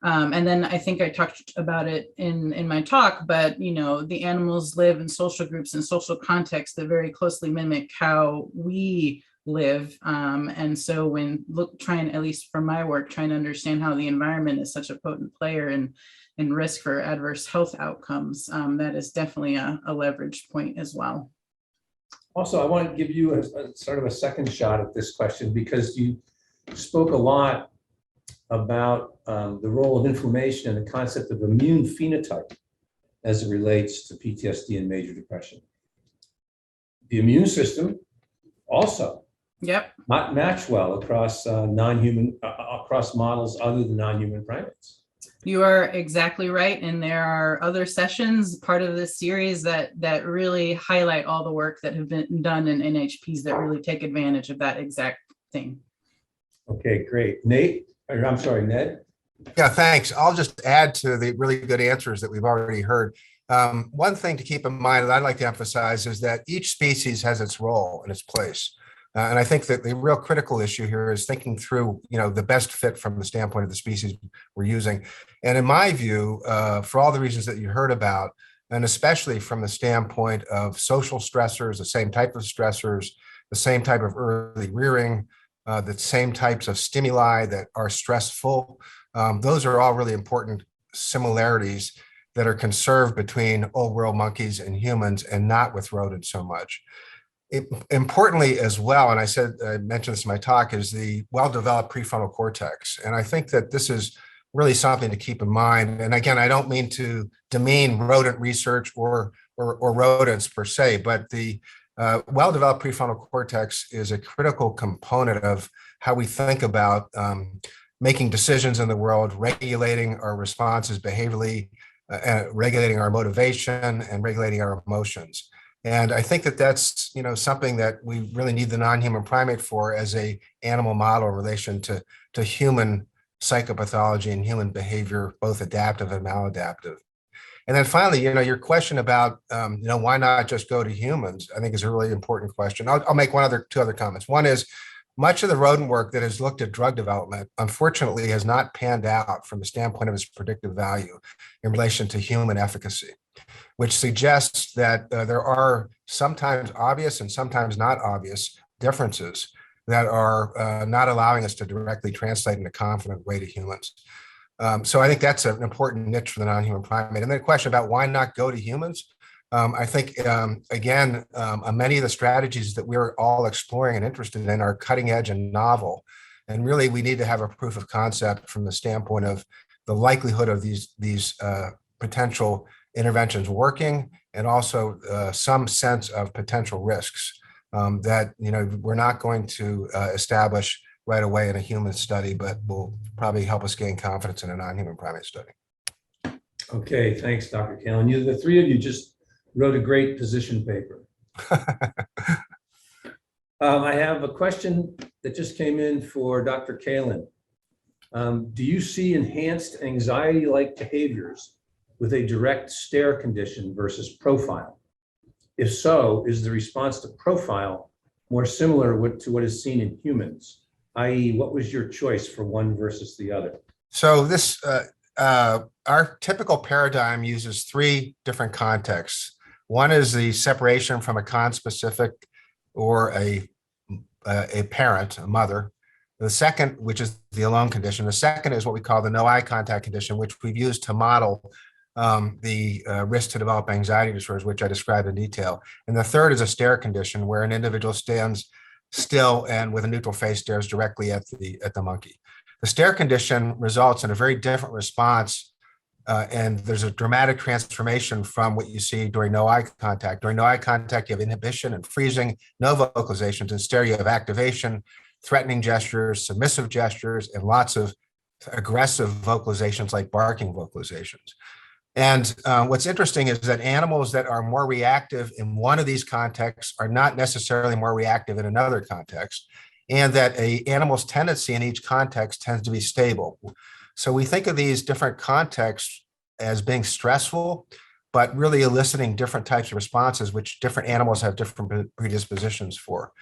And then I think I talked about it in my talk, but the animals live in social groups and social contexts that very closely mimic how we live. And so when at least for my work, trying to understand how the environment is such a potent player in risk for adverse health outcomes, that is definitely a leverage point as well. Also, I want to give you a sort of a second shot at this question because you spoke a lot about the role of inflammation and the concept of immune phenotype as it relates to PTSD and major depression. The immune system also Yep. not match well across non-human across models other than non-human primates. You are exactly right. And there are other sessions, part of this series that really highlight all the work that have been done in NHPs that really take advantage of that exact thing. Okay, great. Nate, or I'm sorry, Ned. Yeah, thanks. I'll just add to the really good answers that we've already heard. One thing to keep in mind that I'd like to emphasize is that each species has its role and its place. And I think that the real critical issue here is thinking through, the best fit from the standpoint of the species we're using. And in my view, for all the reasons that you heard about, and especially from the standpoint of social stressors, the same type of stressors, the same type of early rearing, the same types of stimuli that are stressful, those are all really important similarities that are conserved between old world monkeys and humans and not with rodents so much. Importantly as well, and I mentioned this in my talk, is the well-developed prefrontal cortex. And I think that this is really something to keep in mind. And again, I don't mean to demean rodent research or rodents per se, but the well-developed prefrontal cortex is a critical component of how we think about making decisions in the world, regulating our responses behaviorally, regulating our motivation, and regulating our emotions. And I think that that's something that we really need the non-human primate for as a animal model in relation to human psychopathology and human behavior, both adaptive and maladaptive. And then finally, your question about why not just go to humans, I think is a really important question. I'll make two other comments. One is much of the rodent work that has looked at drug development, unfortunately, has not panned out from the standpoint of its predictive value in relation to human efficacy, which suggests that there are sometimes obvious and sometimes not obvious differences that are not allowing us to directly translate in a confident way to humans. So I think that's an important niche for the non-human primate. And then a question about why not go to humans. I think, again, many of the strategies that we're all exploring and interested in are cutting edge and novel. And really, we need to have a proof of concept from the standpoint of the likelihood of these potential interventions working, and also some sense of potential risks that we're not going to establish right away in a human study, but will probably help us gain confidence in a non-human primate study. Okay, thanks, Dr. Kalin. The three of you just wrote a great position paper. I have a question that just came in for Dr. Kalin. Do you see enhanced anxiety-like behaviors with a direct stare condition versus profile? If so, is the response to profile more similar to what is seen in humans? I.e., what was your choice for one versus the other? So this, our typical paradigm uses three different contexts. One is the separation from a conspecific or a parent, a mother. The second, which is the alone condition. The second is what we call the no eye contact condition, which we've used to model the risk to develop anxiety disorders, which I described in detail. And the third is a stare condition, where an individual stands still and with a neutral face stares directly at the monkey. The stare condition results in a very different response, and there's a dramatic transformation from what you see during no eye contact. During no eye contact, you have inhibition and freezing, no vocalizations. In stare, you have activation, threatening gestures, submissive gestures, and lots of aggressive vocalizations like barking vocalizations. And what's interesting is that animals that are more reactive in one of these contexts are not necessarily more reactive in another context, and that an animal's tendency in each context tends to be stable. So we think of these different contexts as being stressful, but really eliciting different types of responses, which different animals have different predispositions for.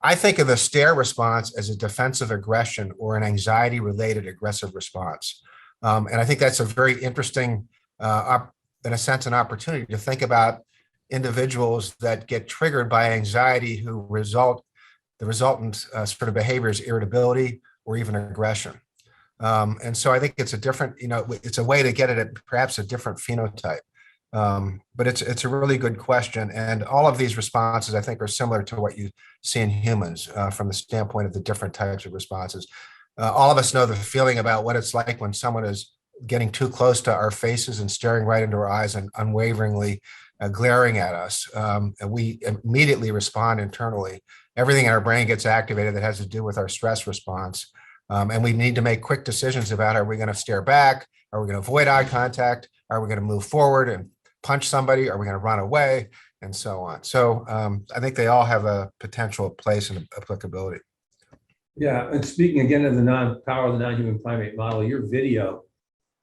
I think of the stare response as a defensive aggression or an anxiety-related aggressive response. And I think that's a very interesting in a sense, an opportunity to think about individuals that get triggered by anxiety who the resultant sort of behavior is irritability or even aggression. And so I think it's a different, it's a way to get it at perhaps a different phenotype. But it's a really good question. And all of these responses, I think, are similar to what you see in humans from the standpoint of the different types of responses. All of us know the feeling about what it's like when someone is getting too close to our faces and staring right into our eyes and unwaveringly glaring at us. And we immediately respond internally. Everything in our brain gets activated that has to do with our stress response. And we need to make quick decisions about, are we going to stare back? Are we going to avoid eye contact? Are we going to move forward and punch somebody? Are we going to run away? And so on. So I think they all have a potential place and applicability. Yeah, and speaking again of the power of the non-human primate model, your video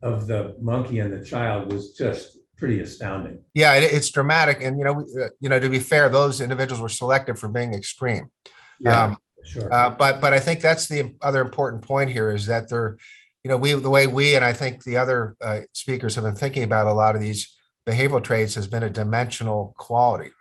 of the monkey and the child was just pretty astounding. Yeah, it's dramatic. And, to be fair, those individuals were selected for being extreme. Yeah, sure. But I think that's the other important point here is that they're, the way we, and I think the other speakers have been thinking about a lot of these behavioral traits has been a dimensional quality.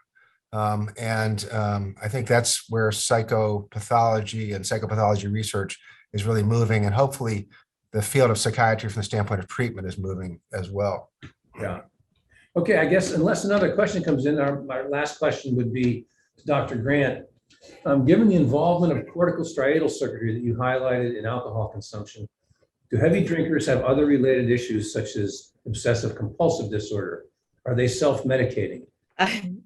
I think that's where psychopathology and psychopathology research is really moving. And hopefully the field of psychiatry from the standpoint of treatment is moving as well. Yeah. Okay, I guess unless another question comes in, our last question would be to Dr. Grant. Given the involvement of cortical striatal circuitry that you highlighted in alcohol consumption, do heavy drinkers have other related issues such as obsessive compulsive disorder? Are they self-medicating?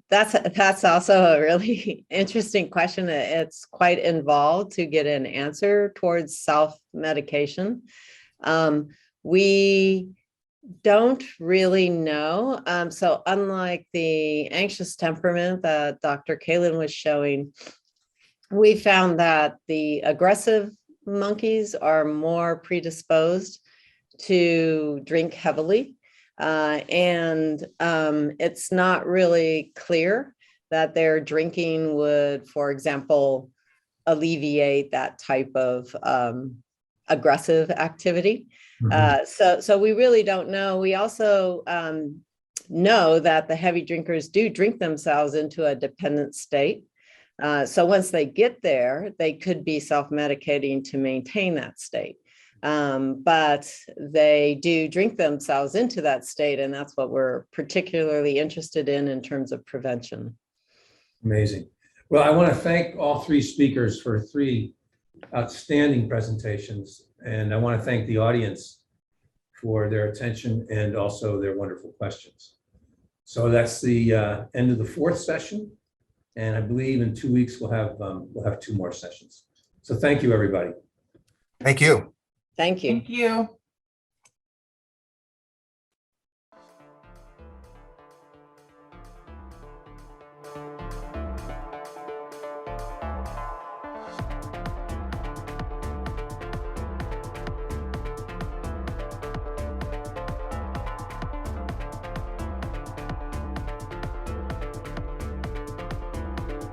That's also a really interesting question. It's quite involved to get an answer towards self-medication. We don't really know. So unlike the anxious temperament that Dr. Kalin was showing, we found that the aggressive monkeys are more predisposed to drink heavily. It's not really clear that their drinking would, for example, alleviate that type of aggressive activity. So we really don't know. We also know that the heavy drinkers do drink themselves into a dependent state. So once they get there, they could be self-medicating to maintain that state. But they do drink themselves into that state, and that's what we're particularly interested in terms of prevention. Amazing. Well, I want to thank all three speakers for three outstanding presentations, and I want to thank the audience for their attention and also their wonderful questions. So that's the end of the fourth session, and I believe in 2 weeks we'll have two more sessions. So thank you, everybody. Thank you. Thank you. Thank you.